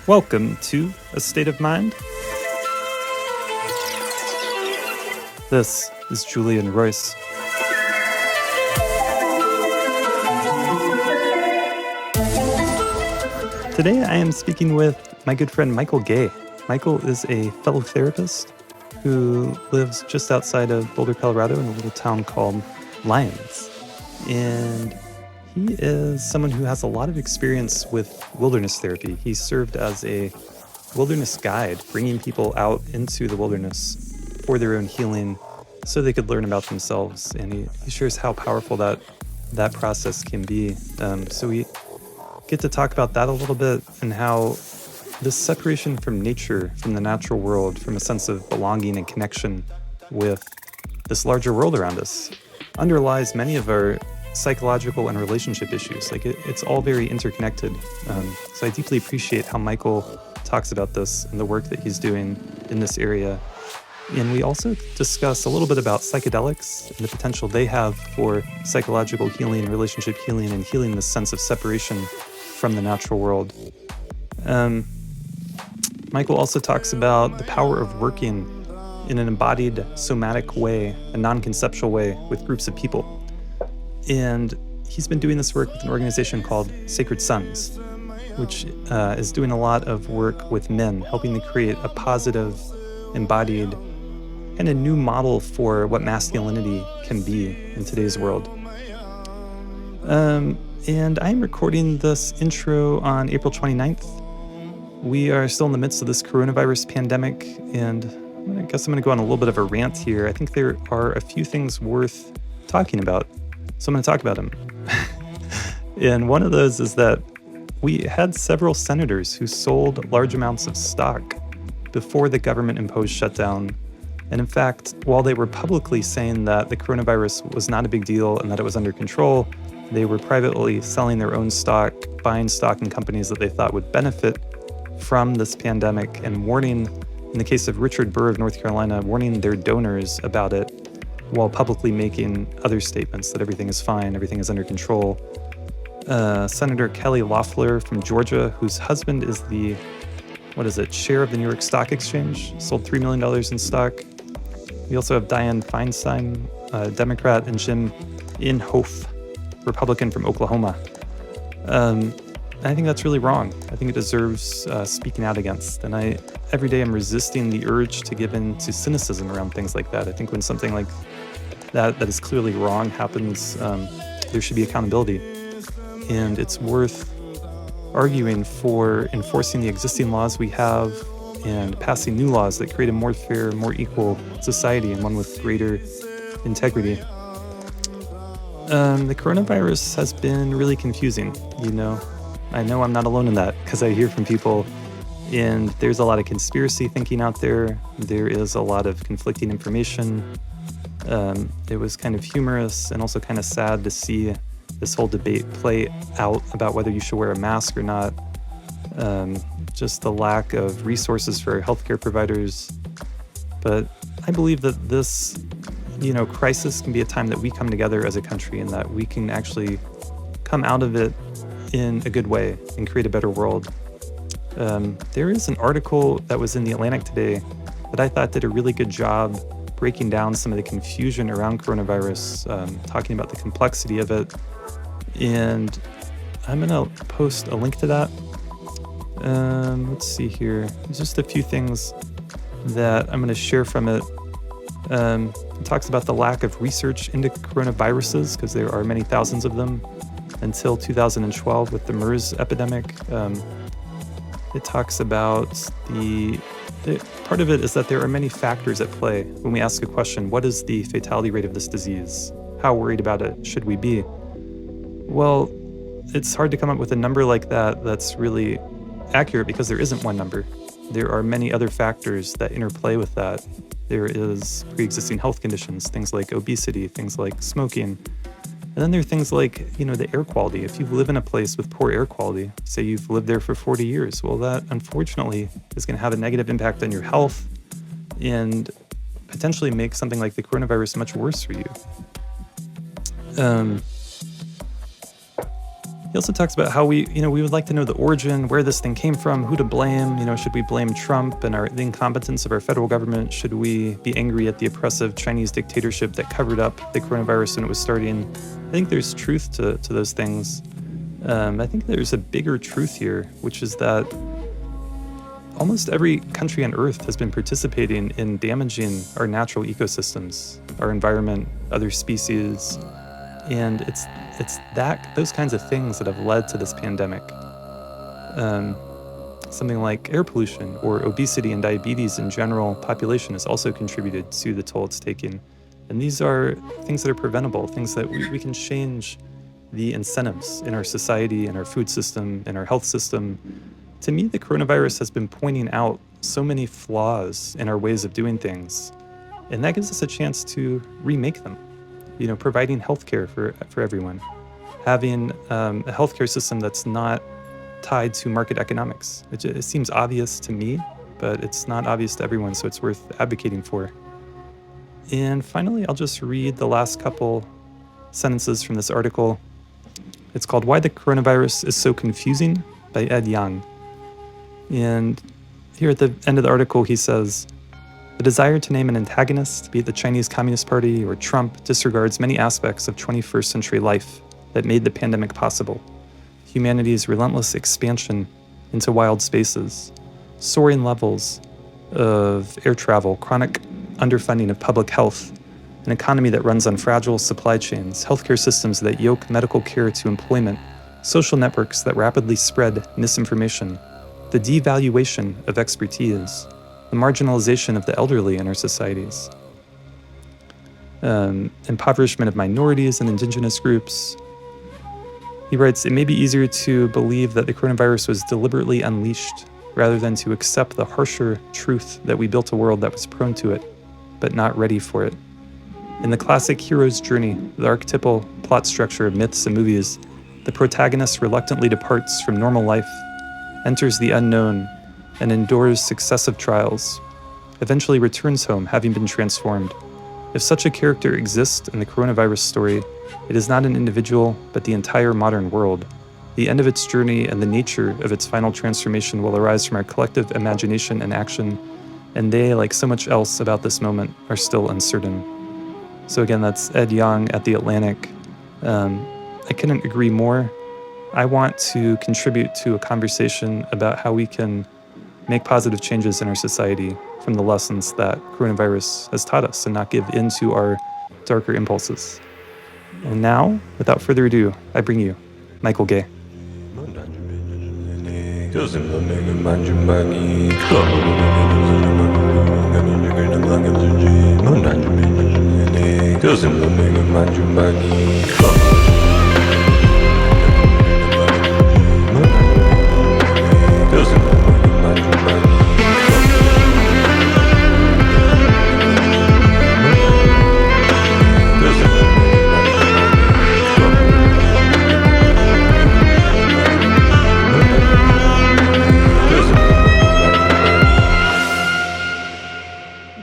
Welcome to A State of Mind. This is Julian Royce. Today I am speaking with my good friend Michael Gay. Michael is a fellow therapist who lives just outside of Boulder, Colorado in a little town called Lyons. And he is someone who has a lot of experience with wilderness therapy. He served as a wilderness guide, bringing people out into the wilderness for their own healing so they could learn about themselves. And he shares how powerful that process can be. So we get to talk about that a little bit and how this separation from nature, from the natural world, from a sense of belonging and connection with this larger world around us underlies many of our psychological and relationship issues. It's all very interconnected. So I deeply appreciate how Michael talks about this and the work that he's doing in this area. And we also discuss a little bit about psychedelics and the potential they have for psychological healing, relationship healing, and healing this sense of separation from the natural world. Michael also talks about the power of working in an embodied somatic way, a non-conceptual way with groups of people. And he's been doing this work with an organization called Sacred Sons, which is doing a lot of work with men, helping to create a positive, embodied, and a new model for what masculinity can be in today's world. And I'm recording this intro on April 29th. We are still in the midst of this coronavirus pandemic, and I guess I'm going to go on a little bit of a rant here. I think there are a few things worth talking about, so I'm going to talk about them. And one of those is that we had several senators who sold large amounts of stock before the government-imposed shutdown. And in fact, while they were publicly saying that the coronavirus was not a big deal and that it was under control, they were privately selling their own stock, buying stock in companies that they thought would benefit from this pandemic, and warning, in the case of Richard Burr of North Carolina, warning their donors about it while publicly making other statements that everything is fine, everything is under control. Senator Kelly Loeffler from Georgia, whose husband is the, chair of the New York Stock Exchange, sold $3 million in stock. We also have Dianne Feinstein, Democrat, and Jim Inhofe, Republican from Oklahoma. I think that's really wrong. I think it deserves speaking out against. And every day I'm resisting the urge to give in to cynicism around things like that. I think when something like that is clearly wrong happens, there should be accountability. And it's worth arguing for enforcing the existing laws we have and passing new laws that create a more fair, more equal society, and one with greater integrity. The coronavirus has been really confusing, I know I'm not alone in that, because I hear from people, and there's a lot of conspiracy thinking out there. There is a lot of conflicting information. It was kind of humorous and also kind of sad to see this whole debate play out about whether you should wear a mask or not. Just the lack of resources for healthcare providers. But I believe that this, crisis can be a time that we come together as a country, and that we can actually come out of it in a good way and create a better world. There is an article that was in the Atlantic today that I thought did a really good job breaking down some of the confusion around coronavirus, talking about the complexity of it. And I'm going to post a link to that. Let's see here. There's just a few things that I'm going to share from it. It talks about the lack of research into coronaviruses, because there are many thousands of them, until 2012 with the MERS epidemic. It talks about the part of it is that there are many factors at play when we ask a question: what is the fatality rate of this disease? How worried about it should we be? Well, it's hard to come up with a number like that that's really accurate, because there isn't one number. There are many other factors that interplay with that. There is pre-existing health conditions, things like obesity, things like smoking. And then there are things like, the air quality. If you live in a place with poor air quality, say you've lived there for 40 years, well, that unfortunately is going to have a negative impact on your health and potentially make something like the coronavirus much worse for you. He also talks about how we would like to know the origin, where this thing came from, who to blame. Should we blame Trump and the incompetence of our federal government? Should we be angry at the oppressive Chinese dictatorship that covered up the coronavirus when it was starting? I think there's truth to those things. I think there's a bigger truth here, which is that almost every country on Earth has been participating in damaging our natural ecosystems, our environment, other species, and it's those kinds of things that have led to this pandemic. Something like air pollution or obesity and diabetes in general population has also contributed to the toll it's taking. And these are things that are preventable, things that we can change the incentives in our society, in our food system, in our health system. To me, the coronavirus has been pointing out so many flaws in our ways of doing things, and that gives us a chance to remake them. Providing healthcare for everyone, having a healthcare system that's not tied to market economics. It seems obvious to me, but it's not obvious to everyone, so it's worth advocating for. And finally, I'll just read the last couple sentences from this article. It's called Why the Coronavirus is So Confusing by Ed Yang. And here at the end of the article, he says, the desire to name an antagonist, be it the Chinese Communist Party or Trump, disregards many aspects of 21st century life that made the pandemic possible. Humanity's relentless expansion into wild spaces, soaring levels of air travel, chronic underfunding of public health, an economy that runs on fragile supply chains, healthcare systems that yoke medical care to employment, social networks that rapidly spread misinformation, the devaluation of expertise, the marginalization of the elderly in our societies, impoverishment of minorities and indigenous groups. He writes, it may be easier to believe that the coronavirus was deliberately unleashed rather than to accept the harsher truth that we built a world that was prone to it, but not ready for it. In the classic hero's journey, the archetypal plot structure of myths and movies, the protagonist reluctantly departs from normal life, enters the unknown, and endures successive trials, eventually returns home having been transformed. If such a character exists in the coronavirus story, it is not an individual, but the entire modern world. The end of its journey and the nature of its final transformation will arise from our collective imagination and action, and they, like so much else about this moment, are still uncertain. So again, that's Ed Yang at The Atlantic. I couldn't agree more. I want to contribute to a conversation about how we can make positive changes in our society from the lessons that coronavirus has taught us and not give in to our darker impulses. And now, without further ado, I bring you Michael Gay.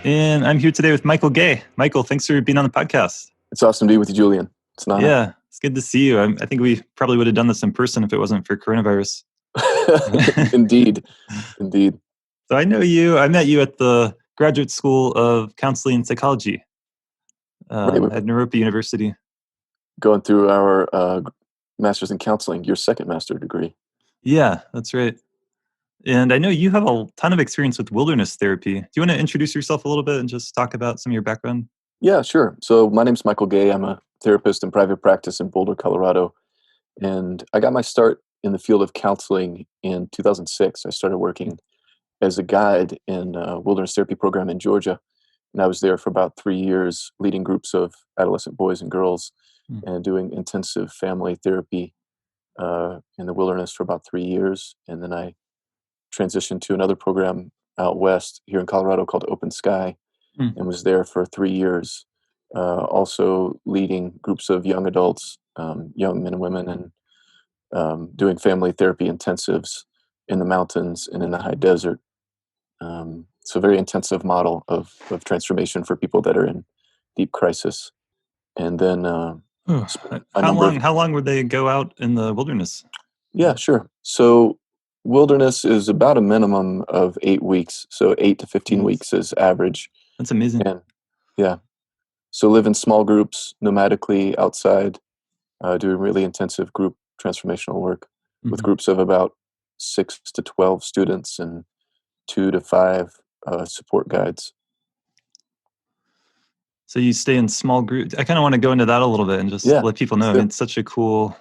And I'm here today with Michael Gay. Michael, thanks for being on the podcast. It's awesome to be with you, Julian. It's an honor. Yeah, it's good to see you. I think we probably would have done this in person if it wasn't for coronavirus. Indeed. So I know you. I met you at the Graduate School of Counseling and Psychology at Naropa University. Going through our master's in counseling, your second master's degree. Yeah, that's right. And I know you have a ton of experience with wilderness therapy. Do you want to introduce yourself a little bit and just talk about some of your background? Yeah, sure. So my name's Michael Gay. I'm a therapist in private practice in Boulder, Colorado. And I got my start in the field of counseling in 2006. I started working as a guide in a wilderness therapy program in Georgia. And I was there for about 3 years, leading groups of adolescent boys and girls and doing intensive family therapy in the wilderness for about 3 years. And then I transitioned to another program out west here in Colorado called Open Sky and was there for 3 years, also leading groups of young adults, young men and women, and doing family therapy intensives in the mountains and in the high desert. So a very intensive model of transformation for people that are in deep crisis. And then Oh, spend a how number of long? How long would they go out in the wilderness? Yeah, sure. So wilderness is about a minimum of 8 weeks. So 8 to 15 Weeks. weeks is average. That's amazing. And yeah, so live in small groups, nomadically outside, doing really intensive group transformational work with Mhm. groups of about 6 to 12 students and 2 to 5 support guides. So you stay in small groups. I kind of want to go into that a little bit and just Yeah, let people let's know. I do mean, it. it's such a cool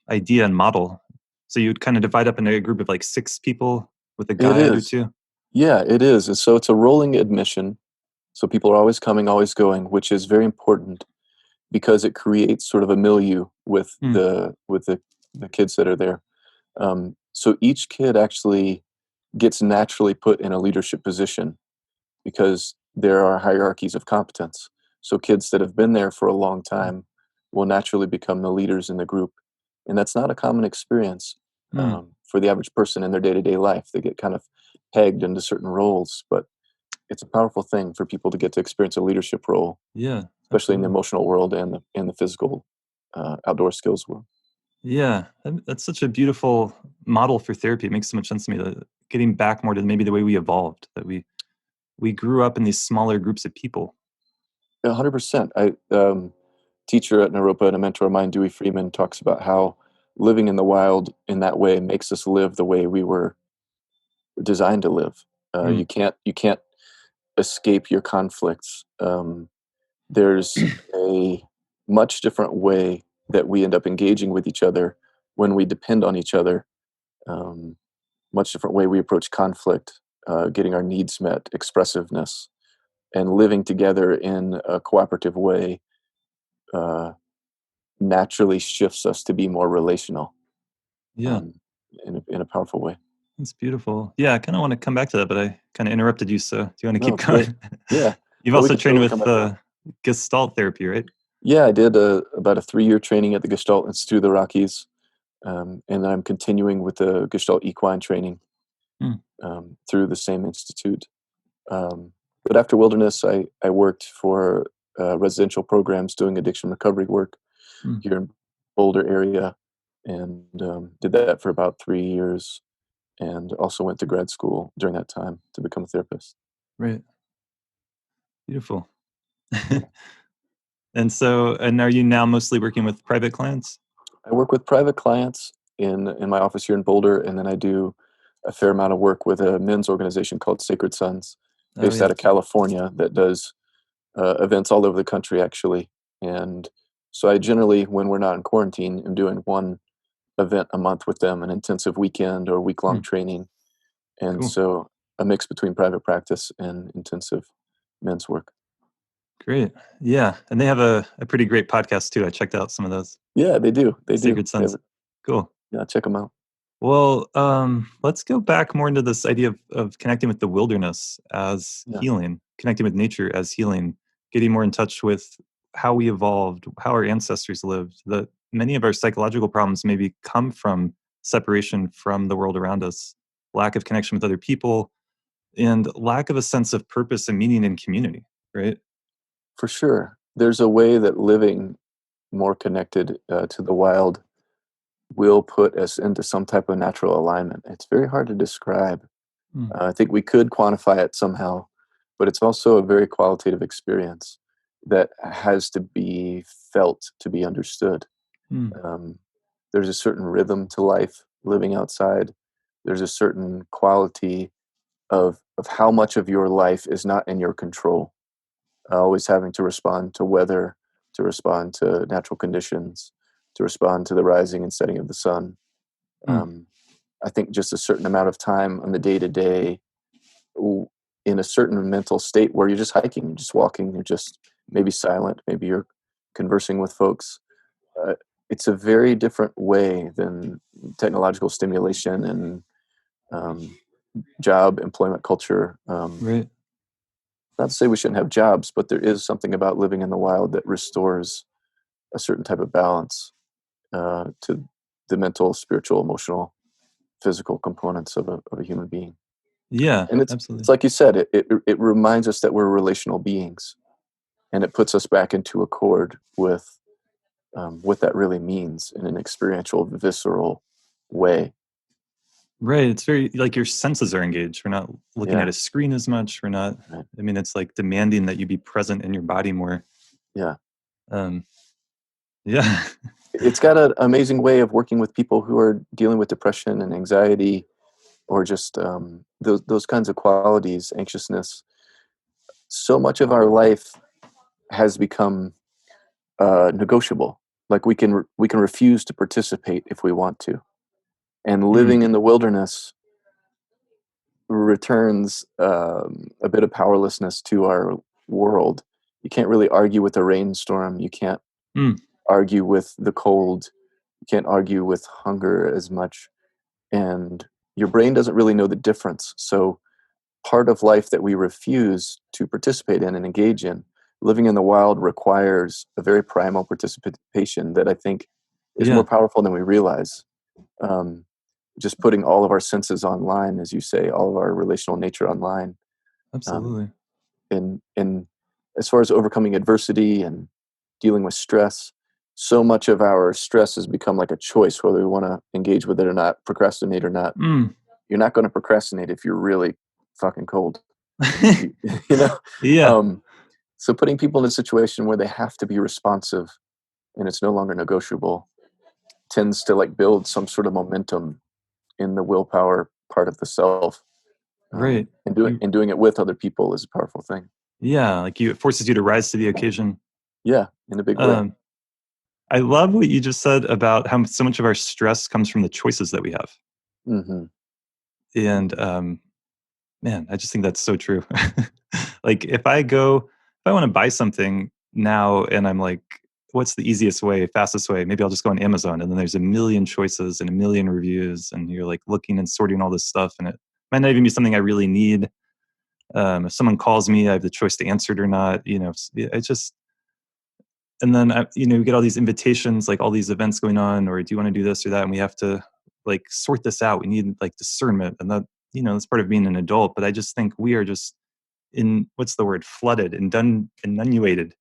idea and model. So you'd kind of divide up into a group of like 6 people with a It guide or is. two. Yeah, it is. And so it's a rolling admission. So people are always coming, always going, which is very important because it creates sort of a milieu with Mm, the kids that are there. So each kid actually gets naturally put in a leadership position because there are hierarchies of competence. So kids that have been there for a long mm, time will naturally become the leaders in the group, and that's not a common experience mm. for the average person in their day-to-day life. They get kind of pegged into certain roles, but it's a powerful thing for people to get to experience a leadership role, Yeah, especially in the absolutely. emotional world and the physical outdoor skills world. Yeah, that's such a beautiful model for therapy. It makes so much sense to me that getting back more to maybe the way we evolved, that we grew up in these smaller groups of people. 100%. I teacher at Naropa and a mentor of mine, Dewey Freeman, talks about how living in the wild in that way makes us live the way we were designed to live. Mm. You can't escape your conflicts. There's a much different way that we end up engaging with each other when we depend on each other. Um, Much different way we approach conflict, getting our needs met, expressiveness, and living together in a cooperative way uh, naturally shifts us to be more relational Yeah. um, in a powerful way. That's beautiful. Yeah, I kinda wanna come back to that, but I kinda interrupted you, so do you wanna No, keep it's great. going? Yeah. You've No, we also could trained totally come with, back to that. Gestalt therapy, right? Yeah, I did about a 3-year training at the Gestalt Institute of the Rockies, and I'm continuing with the Gestalt Equine training Mm, through the same institute. But after Wilderness, I worked for residential programs doing addiction recovery work mm, here in Boulder area, and did that for about 3 years, and also went to grad school during that time to become a therapist. right. Beautiful. Yeah. And are you now mostly working with private clients? I work with private clients in my office here in Boulder, and then I do a fair amount of work with a men's organization called Sacred Sons, Oh, based yeah. out of California, that does events all over the country, actually. And so I generally, when we're not in quarantine, am doing one event a month with them, an intensive weekend or week-long Hmm, training. And cool. so a mix between private practice and intensive men's work. Great. Yeah, and they have a pretty great podcast too. I checked out some of those. Yeah, they do. They do. Sacred They Sons. have, Cool. yeah, check them out. Well, let's go back more into this idea of connecting with the wilderness as Yeah, healing, connecting with nature as healing, getting more in touch with how we evolved, how our ancestors lived. That many of our psychological problems maybe come from separation from the world around us, lack of connection with other people, and lack of a sense of purpose and meaning in community, right? for sure. There's a way that living more connected to the wild will put us into some type of natural alignment. It's very hard to describe. Mm, I think we could quantify it somehow, but it's also a very qualitative experience that has to be felt to be understood. mm, Um, there's a certain rhythm to life living outside. There's a certain quality of how much of your life is not in your control. Always having to respond to weather, to respond to natural conditions, to respond to the rising and setting of the sun. mm, Um, I think just a certain amount of time on the day to day in a certain mental state where you're just hiking, you're just walking, you're just maybe silent, maybe you're conversing with folks. Uh, it's a very different way than technological stimulation and um, job employment culture. right. Not to say we shouldn't have jobs, but there is something about living in the wild that restores a certain type of balance to the mental, spiritual, emotional, physical components of a human being. Yeah, And it's absolutely. like you said, it reminds us that we're relational beings, and it puts us back into accord with what that really means in an experiential, visceral way. Right. It's very like your senses are engaged. We're not looking at Yeah, a screen as much. We're not, right. I mean, it's like demanding that you be present in your body more. Yeah. Um, yeah. It's got an amazing way of working with people who are dealing with depression and anxiety, or just those kinds of qualities, anxiousness. So much of our life has become negotiable. Like we can refuse to participate if we want to, and Mm, living in the wilderness returns a bit of powerlessness to our world. You can't really argue with a rainstorm. You can't mm, argue with the cold. You can't argue with hunger as much, and your brain doesn't really know the difference. So part of life that we refuse to participate in and engage in, living in the wild requires a very primal participation that I think is more yeah, powerful than we realize. Um, just putting all of our senses online, as you say, all of our relational nature online. Um, absolutely. and as far as overcoming adversity and dealing with stress, so much of our stress has become like a choice whether we want to engage with it or not, procrastinate or not. Mm. You're not going to procrastinate if you're really fucking cold. You, you know, Yeah. um, so putting people in a situation where they have to be responsive and it's no longer negotiable tends to like build some sort of momentum in the willpower part of the self. Right. You, And doing it with other people is a powerful thing. yeah. Like it forces you to rise to the occasion. Yeah, in a big way. Um, I love what you just said about how so much of our stress comes from the choices that we have. Hmm. And man, I just think that's so true. Like if I want to buy something now and I'm like, what's the easiest way, fastest way? Maybe I'll just go on Amazon and then there's a million choices and a million reviews and you're like looking and sorting all this stuff and it might not even be something I really need. If someone calls me, I have the choice to answer it or not. It's just, and then we get all these invitations, like all these events going on, or do you want to do this or that? And we have to like sort this out. We need like discernment, and that's part of being an adult. But I just think we are just in what's the word, flooded and done inundated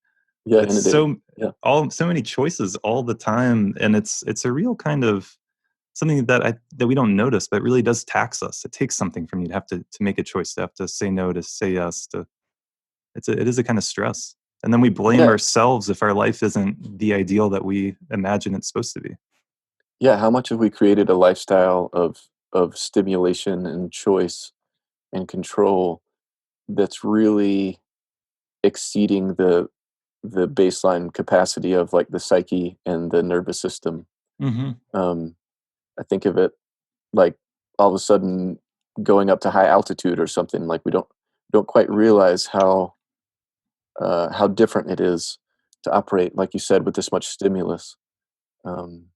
Yeah, with inundated. Yeah, so many choices all the time, and it's a real kind of something that we don't notice, but it really does tax us. It takes something from you to have to make a choice, to have to say no, to say yes, to it is a kind of stress. And then we blame yeah, ourselves if our life isn't the ideal that we imagine it's supposed to be. yeah. How much have we created a lifestyle of stimulation and choice and control that's really exceeding the baseline capacity of like the psyche and the nervous system. Mhm. Um, I think of it like all of a sudden going up to high altitude or something. Like we don't quite realize how different it is to operate, like you said, with this much stimulus. Um,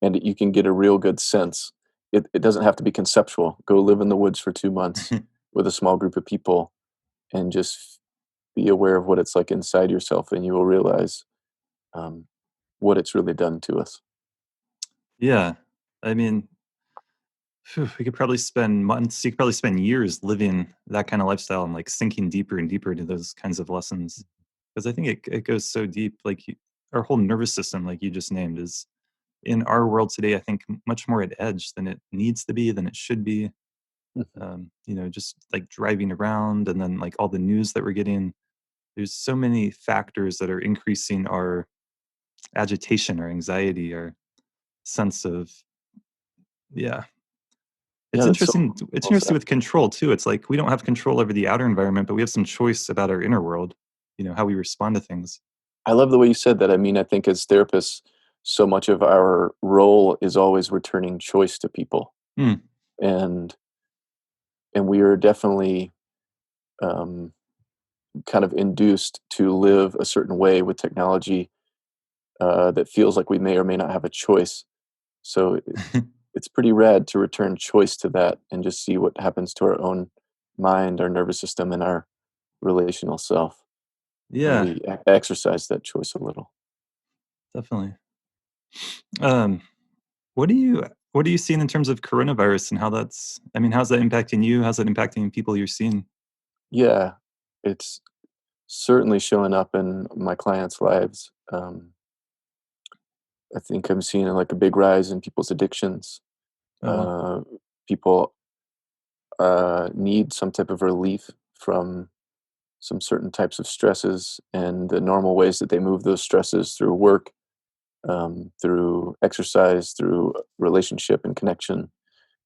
and you can get a real good sense. It doesn't have to be conceptual. Go live in the woods for 2 months with a small group of people and just be aware of what it's like inside yourself, and you will realize um, what it's really done to us. Yeah. I mean, we could probably spend months, you could probably spend years living that kind of lifestyle and like sinking deeper and deeper into those kinds of lessons. Because I think it goes so deep. Like our whole nervous system, like you just named, is in our world today, I think much more at edge than it needs to be, than it should be. Mhm. Just like driving around and then like all the news that we're getting. There's so many factors that are increasing our agitation, our anxiety, our sense of, yeah. Yeah, It's that's so interesting. It's well interesting said. with control too. It's like we don't have control over the outer environment, but we have some choice about our inner world. How we respond to things. I love the way you said that. I mean, I think as therapists, so much of our role is always returning choice to people, Mm. and we are definitely um, kind of induced to live a certain way with technology that feels like we may or may not have a choice. So it's pretty rad to return choice to that and just see what happens to our own mind, our nervous system, and our relational self when Yeah, we exercise that choice a little. definitely. Um, what are you seeing in terms of coronavirus and how that's? I mean, how's that impacting you? How's that impacting people you're seeing? Yeah, it's certainly showing up in my clients' lives. I think I'm seeing like a big rise in people's addictions. Oh, wow. Uh, People need some type of relief from some certain types of stresses, and the normal ways that they move those stresses through work, through exercise, through relationship and connection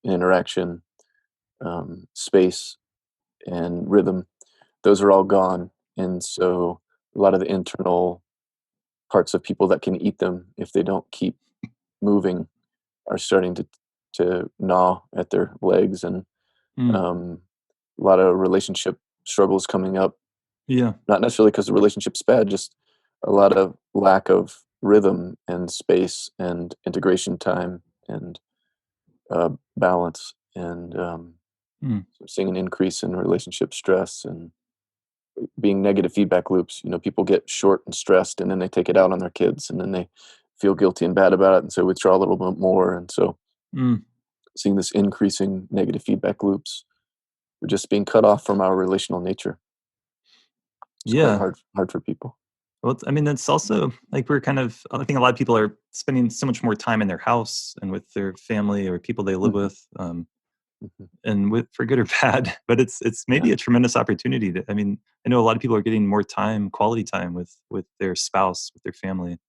and interaction, space and rhythm, those are all gone. And so a lot of the internal parts of people that can eat them if they don't keep moving are starting to gnaw at their legs, and Mm. um, a lot of relationship struggles coming up. Yeah. Not necessarily because the relationship's bad, just a lot of lack of rhythm and space and integration time and balance. And Mm. so seeing an increase in relationship stress and being negative feedback loops. People get short and stressed, and then they take it out on their kids, and then they feel guilty and bad about it, and so withdraw a little bit more. And so Mm. seeing this increasing negative feedback loops, we're just being cut off from our relational nature. It's quite Yeah. hard for people. Well, I mean, that's also like we're kind of, I think a lot of people are spending so much more time in their house and with their family or people they live Mhm, with, mhm. and with for good or bad. But it's Yeah, maybe a tremendous opportunity to. I mean, I know a lot of people are getting more time, quality time with their spouse, with their family.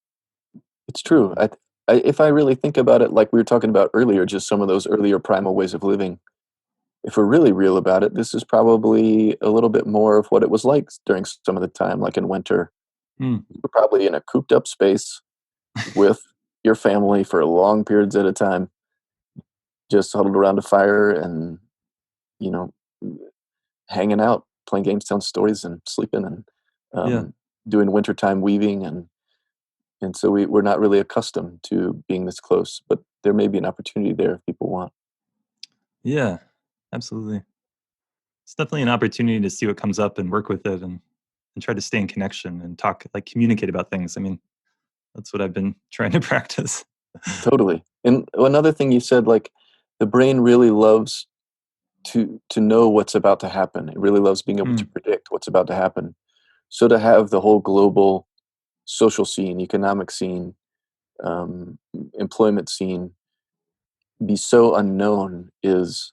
it's true. Um, If I really think about it, like we were talking about earlier, just some of those earlier primal ways of living, if we're really real about it, this is probably a little bit more of what it was like during some of the time, like in winter. mm, You were probably in a cooped up space with your family for long periods at a time, just huddled around a fire and, you know, hanging out, playing games, telling stories, and sleeping, and yeah, doing wintertime weaving. And so we're not really accustomed to being this close, but there may be an opportunity there if people want. yeah, absolutely. It's definitely an opportunity to see what comes up and work with it and try to stay in connection and talk, like communicate about things. I mean, that's what I've been trying to practice. Totally. And another thing you said, like the brain really loves to know what's about to happen. It really loves being able to Mm, predict what's about to happen. So to have the whole global social scene, economic scene, employment scene be so unknown is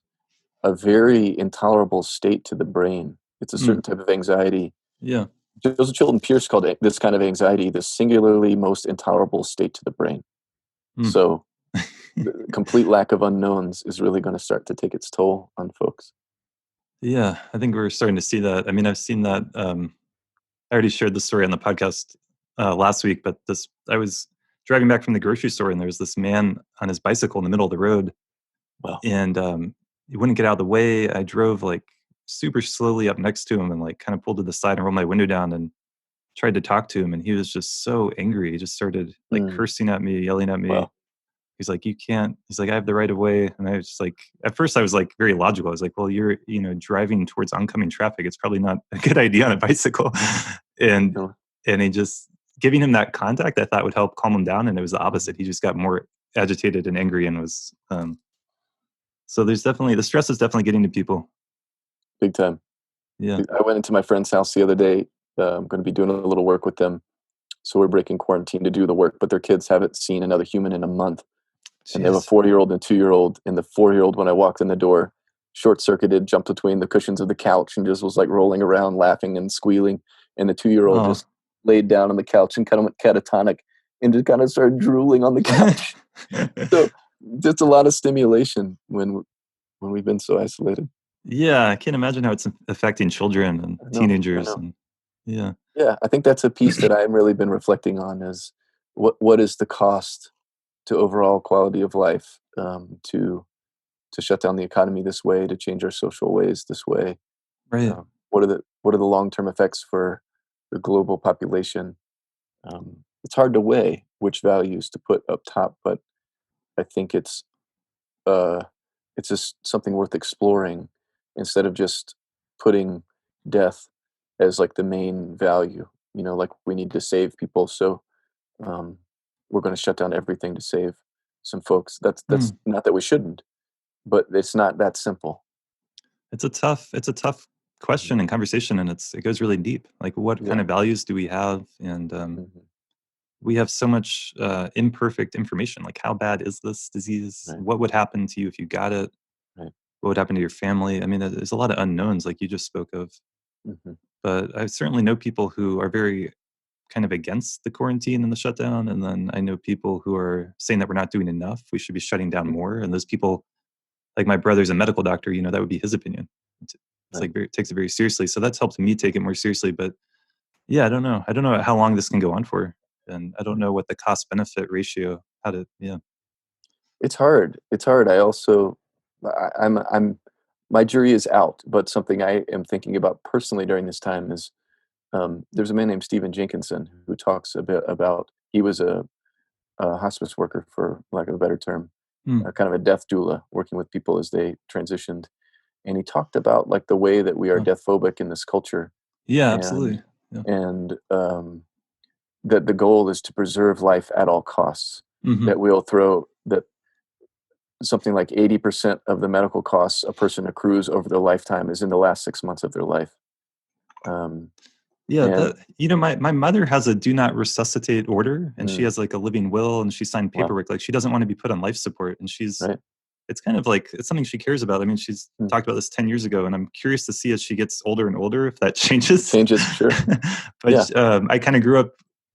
a very intolerable state to the brain. It's a mm, certain type of anxiety. yeah. Joseph Chilton Pierce called it, this kind of anxiety, the singularly most intolerable state to the brain. Mm. So the complete lack of unknowns is really going to start to take its toll on folks. Yeah, I think we're starting to see that. I mean, I've seen that. I already shared this story on the podcast last week, but this I was driving back from the grocery store, and there was this man on his bicycle in the middle of the road, Well, and he wouldn't get out of the way. I drove like super slowly up next to him, and like kind of pulled to the side and rolled my window down and tried to talk to him, and he was just so angry. He just started like mm, cursing at me, yelling at me. well, He's like, "You can't." He's like, "I have the right of way." And I was just like, at first I was like very logical. I was like, "Well, you're, driving towards oncoming traffic. It's probably not a good idea on a bicycle." and you know, and he just giving him that contact I thought would help calm him down, and it was the opposite. mhm, He just got more agitated and angry and was so there's definitely the stress is definitely getting to people. big time. Yeah. I went into my friend's house the other day. I'm going to be doing a little work with them. So we're breaking quarantine to do the work, but their kids haven't seen another human in a month. And they have a Jeez. 4-year-old and a 2-year-old. And the 4-year-old, when I walked in the door, short circuited, jumped between the cushions of the couch and just was like rolling around, laughing and squealing. And the 2-year-old Oh. just laid down on the couch and kind of went catatonic and just kind of started drooling on the couch. So just a lot of stimulation when we've been so isolated. Yeah, I can't imagine how it's affecting children and I know, I teenagers know. and yeah. Yeah, I think that's a piece that I've really been reflecting on is what is the cost to overall quality of life, to shut down the economy this way, to change our social ways this way. Right. What are the long term effects for the global population? It's hard to weigh which values to put up top, but I think uh, it's just something worth exploring instead of just putting death as like the main value. Like we need to save people, so um, we're going to shut down everything to save some folks. That's Mm. not that we shouldn't, but it's not that simple. It's a tough Mhm. question and conversation, and it goes really deep. Like, what kind Yeah. of values do we have? And Mhm. we have so much imperfect information. Like, how bad is this disease? Right. What would happen to you if you got it? Right. What would happen to your family? I mean, there's a lot of unknowns, like you just spoke of. Hmm. But I certainly know people who are very kind of against the quarantine and the shutdown, and then I know people who are saying that we're not doing enough. We should be shutting down more. And those people, like my brother's a medical doctor, that would be his opinion. It's Right. like takes it very seriously. So that's helped me take it more seriously. But yeah, I don't know. I don't know how long this can go on for, and I don't know what the cost benefit ratio. How to yeah. It's hard. It's hard. I also, I'm, my jury is out. But something I am thinking about personally during this time is, there's a man named Stephen Jenkinson who talks a bit about. He was a hospice worker, for lack of a better term, Mm, kind of a death doula, working with people as they transitioned. And he talked about like the way that we are huh. death phobic in this culture, Yeah, and absolutely. Yeah. and that the goal is to preserve life at all costs. Hmm. That we'll throw that something like 80% of the medical costs a person accrues over their lifetime is in the last 6 months of their life. Um, Yeah, and that my mother has a do not resuscitate order, and she mm, has like a living will, and she signed wow, paperwork. Like she doesn't want to be put on life support, and right? it's kind of like it's something she cares about. I mean, she's Mm. talked about this 10 years ago, and I'm curious to see as she gets older and older if that changes. Changes, sure. Yeah. But I kind of grew up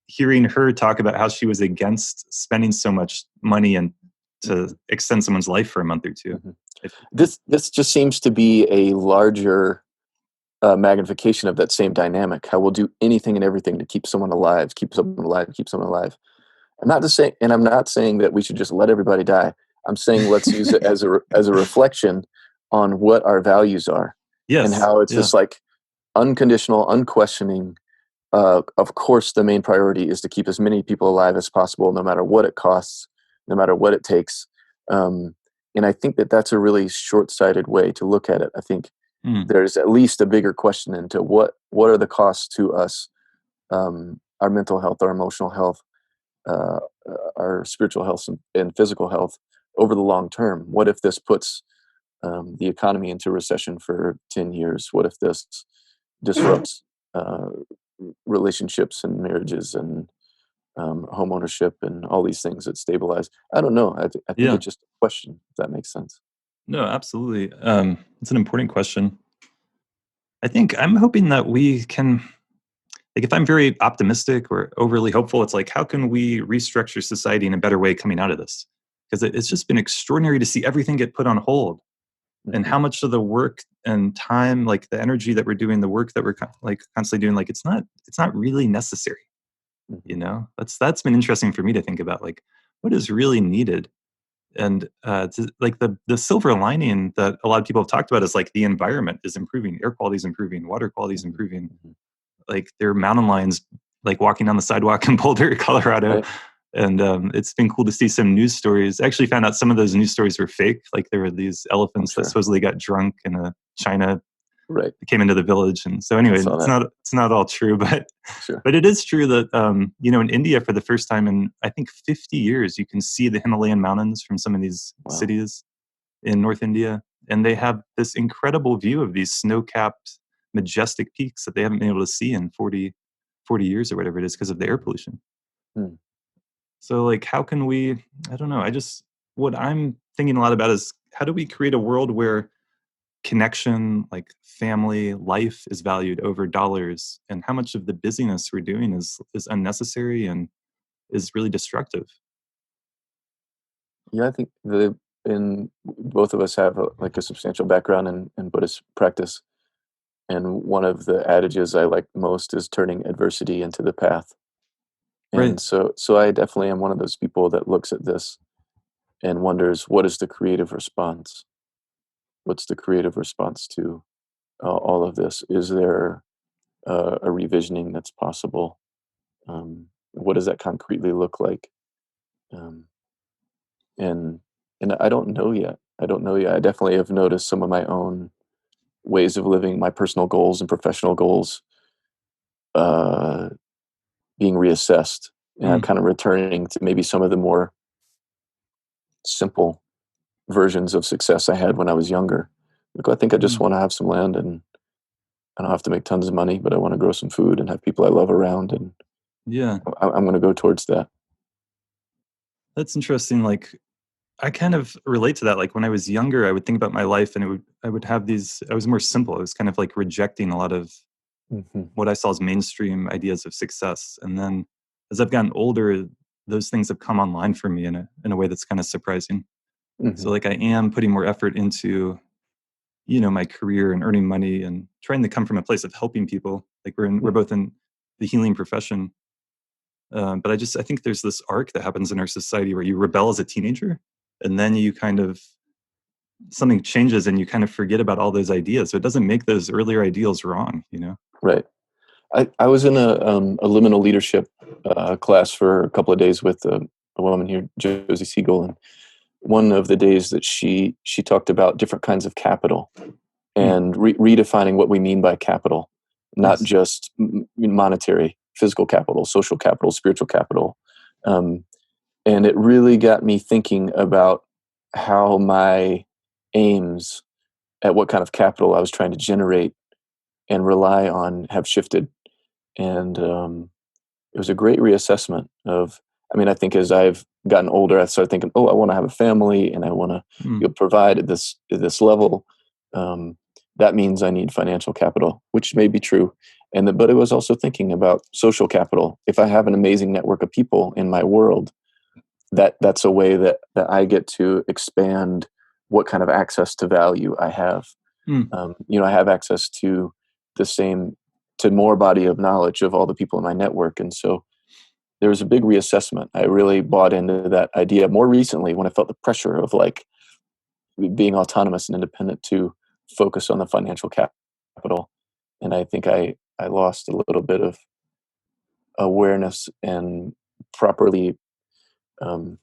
hearing her talk about how she was against spending so much money and to Hmm. extend someone's life for a month or two. Hmm. If, This just seems to be a larger magnification of that same dynamic. How we'll do anything and everything to keep someone alive, keep someone alive, keep someone alive. I'm not just saying, and I'm not saying that we should just let everybody die. I'm saying let's use it as as a reflection on what our values are, and yes, how it's yeah, just like unconditional, unquestioning. Of course, the main priority is to keep as many people alive as possible, no matter what it costs, no matter what it takes. Um, and I think that that's a really short-sighted way to look at it. I think mm, there's at least a bigger question into what are the costs to us, our mental health, our emotional health, uh, our spiritual health, and physical health over the long term. What if this puts the economy into recession for 10 years? What if this disrupts uh, relationships and marriages and home ownership and all these things that stabilize? I don't know. I think yeah. it's just a question, if that makes sense. No, absolutely. It's an important question. I think I'm hoping that we can, like, if I'm very optimistic or overly hopeful, it's like, how can we restructure society in a better way coming out of this? Because it's just been extraordinary to see everything get put on hold, and Hmm. how much of the work and time, like the energy that we're doing, the work that we're like constantly doing, like it's not really necessary. Hmm. That's been interesting for me to think about, like what is really needed. And like the silver lining that a lot of people have talked about is like the environment is improving, air quality is improving, water quality is Hmm. improving. Hmm. Like there are mountain lions like walking down the sidewalk in Boulder, Colorado. Right. And it's been cool to see some news stories. I actually found out some of those news stories were fake. Like there were these I'm elephants that sure. supposedly got drunk in China, Right. came into the village. And so I anyway, saw that. it's not all true, Sure. but it is true that in India for the first time in I think 50 years, you can see the Himalayan mountains from some of these Wow. cities in North India, and they have this incredible view of these snow-capped, majestic peaks that they haven't been able to see in 40 years or whatever it is because of the air pollution. Hmm. So, like, how can we? I don't know. What I'm thinking a lot about is how do we create a world where connection, like family, life, is valued over dollars, and how much of the busyness we're doing is unnecessary and is really destructive. Yeah, I think in both of us have like a substantial background in Buddhist practice, and one of the adages I like most is turning adversity into the path. Right. And so I definitely am one of those people that looks at this and wonders what is the creative response? What's the creative response to all of this? Is there a revisioning that's possible? What does that concretely look like? Um, and and I don't know yet. I don't know yet. I definitely have noticed some of my own ways of living, my personal goals and professional goals, uh, being reassessed, and I'm Mm, kind of returning to maybe some of the more simple versions of success I had when I was younger. Like, I think I just mm, want to have some land, and I don't have to make tons of money, but I want to grow some food and have people I love around, and Yeah. I'm going to go towards that. That's interesting. Like, I kind of relate to that. Like when I was younger, I would think about my life and I would have these, I was more simple. I was kind of like rejecting a lot of Hmm. what I saw as mainstream ideas of success. And then as I've gotten older, those things have come online for me in a way that's kind of surprising. So Hmm. like I am putting more effort into, my career and earning money and trying to come from a place of helping people. Like we're both in the healing profession. But I think there's this arc that happens in our society where you rebel as a teenager and then you kind of something changes and you kind of forget about all those ideas. So it doesn't make those earlier ideals wrong. Right. I was in a liminal leadership class for a couple of days with a woman here, Josie Siegel, and one of the days that she talked about different kinds of capital Hmm, and redefining what we mean by capital, not nice. just monetary, physical capital, social capital, spiritual capital, um, and it really got me thinking about how my aims at what kind of capital I was trying to generate and rely on have shifted. And it was a great reassessment of, I mean, I think as I've gotten older, I started thinking, oh, I want to have a family and I want to Hmm, provide at this level. Um, that means I need financial capital, which may be true. But it was also thinking about social capital. If I have an amazing network of people in my world, that's a way that I get to expand what kind of access to value I have. hmm. I have access to the same to more body of knowledge of all the people in my network, and so there was a big reassessment. I really bought into that idea more recently when I felt the pressure of like being autonomous and independent to focus on the financial capital, and I think I lost a little bit of awareness and properly um,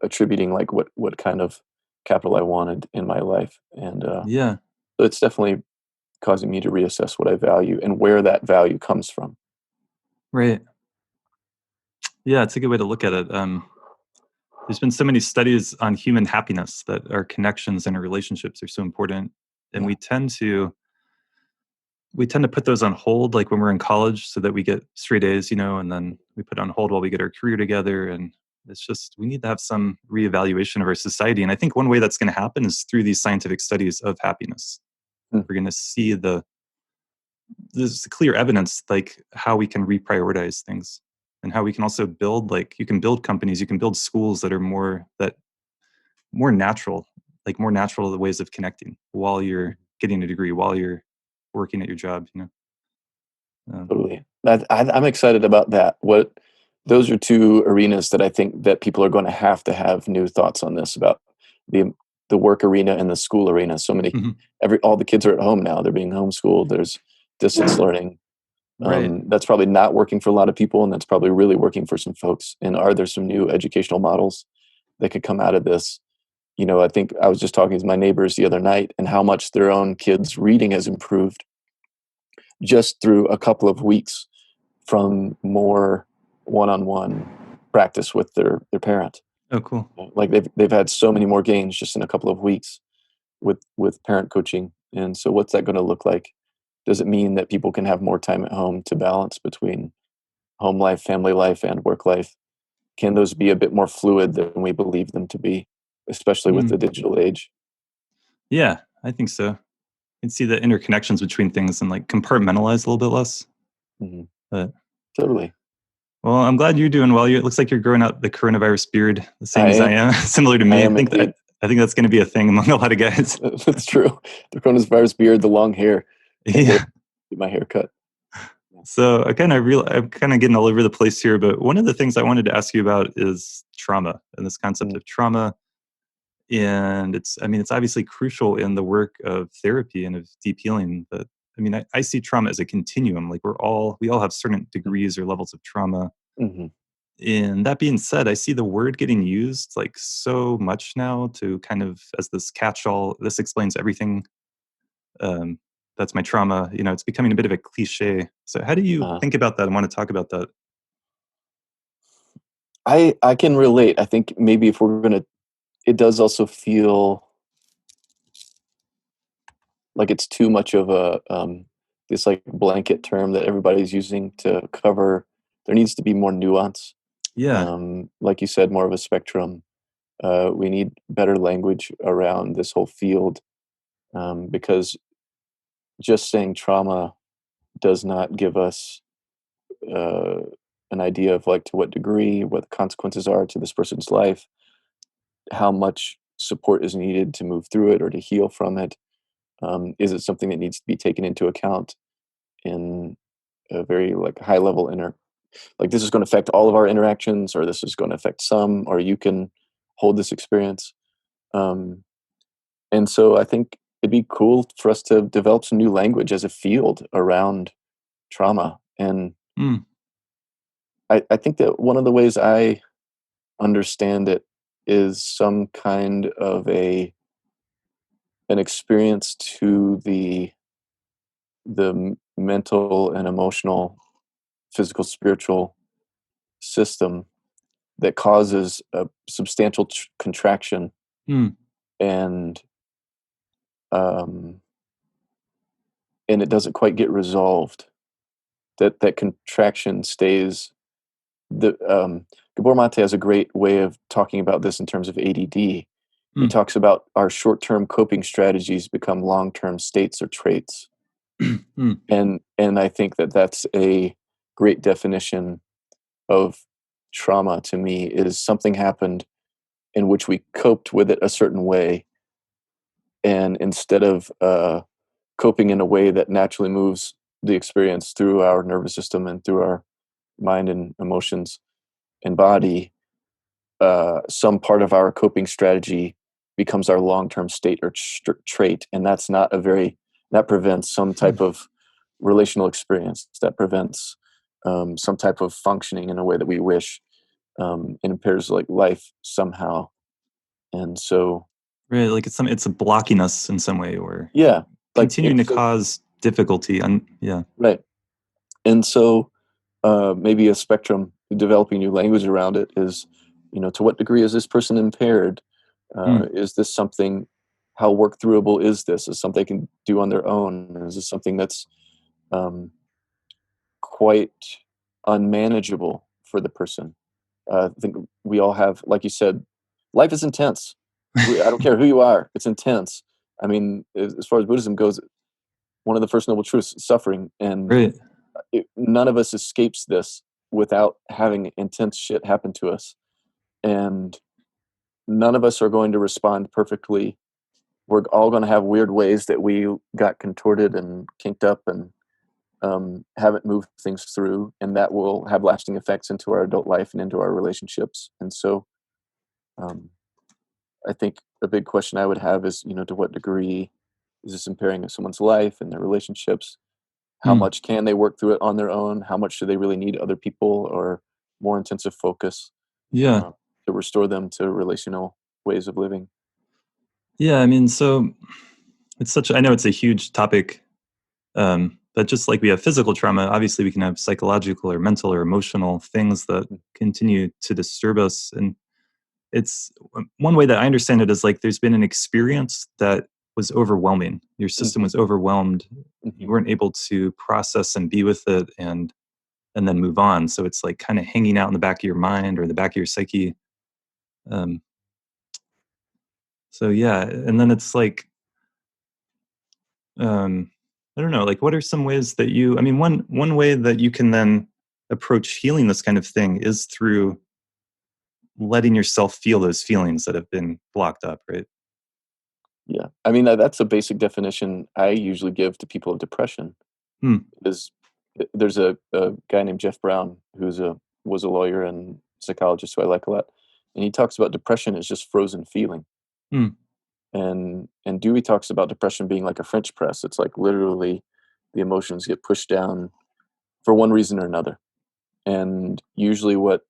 attributing like what kind of capital I wanted in my life, and Yeah, so it's definitely causing me to reassess what I value and where that value comes from. right. Yeah, it's a good way to look at it. There's been so many studies on human happiness that our connections and our relationships are so important, and Yeah. we tend to put those on hold, like when we're in college, so that we get straight A's, and then we put it on hold while we get our career together. And it's just we need to have some reevaluation of our society. And I think one way that's going to happen is through these scientific studies of happiness. Mm. We're going to see there's clear evidence like how we can reprioritize things and how we can also build like you can build companies, you can build schools that are more natural, like more natural ways of connecting while you're getting a degree, while you're working at your job. Um, Totally. I'm excited about that. Those are two arenas that I think that people are going to have new thoughts on this about the the work arena and the school arena. So many, mhm. all the kids are at home now. They're being homeschooled. There's distance learning. Right. That's probably not working for a lot of people, and that's probably really working for some folks. And are there some new educational models that could come out of this? I think I was just talking to my neighbors the other night and how much their own kids' reading has improved just through a couple of weeks from more one-on-one practice with their parent. Oh, cool. Like they've had so many more gains just in a couple of weeks with parent coaching. And so what's that going to look like? Does it mean that people can have more time at home to balance between home life, family life, and work life? Can those be a bit more fluid than we believe them to be, especially with Mm. the digital age? Yeah, I think so. You can see the interconnections between things and like compartmentalize a little bit less. Mhm. But Totally. well, I'm glad you're doing well. It looks like you're growing out the coronavirus beard, the same I as I am. am, similar to I me. I am think that indeed. I think that's going to be a thing among a lot of guys. That's true. The coronavirus beard, the long hair. Can't Yeah. get my hair cut. Yeah. So I'm kind of getting all over the place here, but one of the things I wanted to ask you about is trauma and this concept Mm, of trauma. And it's obviously crucial in the work of therapy and of deep healing. But I see trauma as a continuum. Like we all have certain mm, degrees or levels of trauma. mhm. And that being said, I see the word getting used like so much now to kind of as this catch-all. This explains everything. Um, that's my trauma. It's becoming a bit of a cliche. So how do you Uh, think about that and want to talk about that? I can relate. I think maybe if we're gonna, it does also feel like it's too much of a this like blanket term that everybody's using to cover there needs to be more nuance. Yeah. Like you said, more of a spectrum. We need better language around this whole field, because just saying trauma does not give us uh, an idea of like to what degree, what the consequences are to this person's life, how much support is needed to move through it or to heal from it. Is it something that needs to be taken into account in a very like high level like this is going to affect all of our interactions, or this is going to affect some, or you can hold this experience. Um, and so I think it'd be cool for us to develop some new language as a field around trauma. And Mm, I think that one of the ways I understand it is some kind of an experience to the mental and emotional, physical, spiritual system that causes a substantial contraction, mm, and um, and it doesn't quite get resolved. That contraction stays. The Gabor Mate has a great way of talking about this in terms of ADD. He mm, talks about our short-term coping strategies become long-term states or traits, mm. and I think that that's a great definition of trauma to me. Is something happened in which we coped with it a certain way, and instead of coping in a way that naturally moves the experience through our nervous system and through our mind and emotions and body, some part of our coping strategy becomes our long-term state or trait, and that's not a very that prevents some type of relational experience, that prevents some type of functioning in a way that we wish. It impairs like life somehow. And so Right. Like it's blocking us in some way or yeah, like continuing it's to so cause difficulty. And yeah. right. And so maybe a spectrum, developing new language around it is, to what degree is this person impaired? Mm, Is this something? How work throughable is this? Is something they can do on their own? Is this something that's um, quite unmanageable for the person? I think we all have, like you said, life is intense. I don't care who you are; it's intense. I mean, as far as Buddhism goes, one of the first noble truths is suffering, and right. none of us escapes this without having intense shit happen to us, and none of us are going to respond perfectly. We're all going to have weird ways that we got contorted and kinked up and haven't moved things through, and that will have lasting effects into our adult life and into our relationships. And so um, I think a big question I would have is, to what degree is this impairing someone's life and their relationships? How Mm, much can they work through it on their own? How much do they really need other people or more intensive focus yeah. uh, to restore them to relational ways of living? Yeah. I mean, so I know it's a huge topic. But just like we have physical trauma, obviously we can have psychological or mental or emotional things that Mm. continue to disturb us. And it's one way that I understand it is like there's been an experience that was overwhelming. Your system Mhm, was overwhelmed. You mhm. weren't able to process and be with it and then move on. So it's like kind of hanging out in the back of your mind or the back of your psyche. Um, so yeah, and then it's like um, I don't know, like what are some ways that I mean, one way that you can then approach healing this kind of thing is through letting yourself feel those feelings that have been blocked up, right? Yeah. I mean, that's a basic definition I usually give to people of depression Hmm. is there's a guy named Jeff Brown who's a was a lawyer and psychologist who I like a lot. And he talks about depression as just frozen feeling. Hmm. And Dewey talks about depression being like a French press. It's like literally the emotions get pushed down for one reason or another. And usually what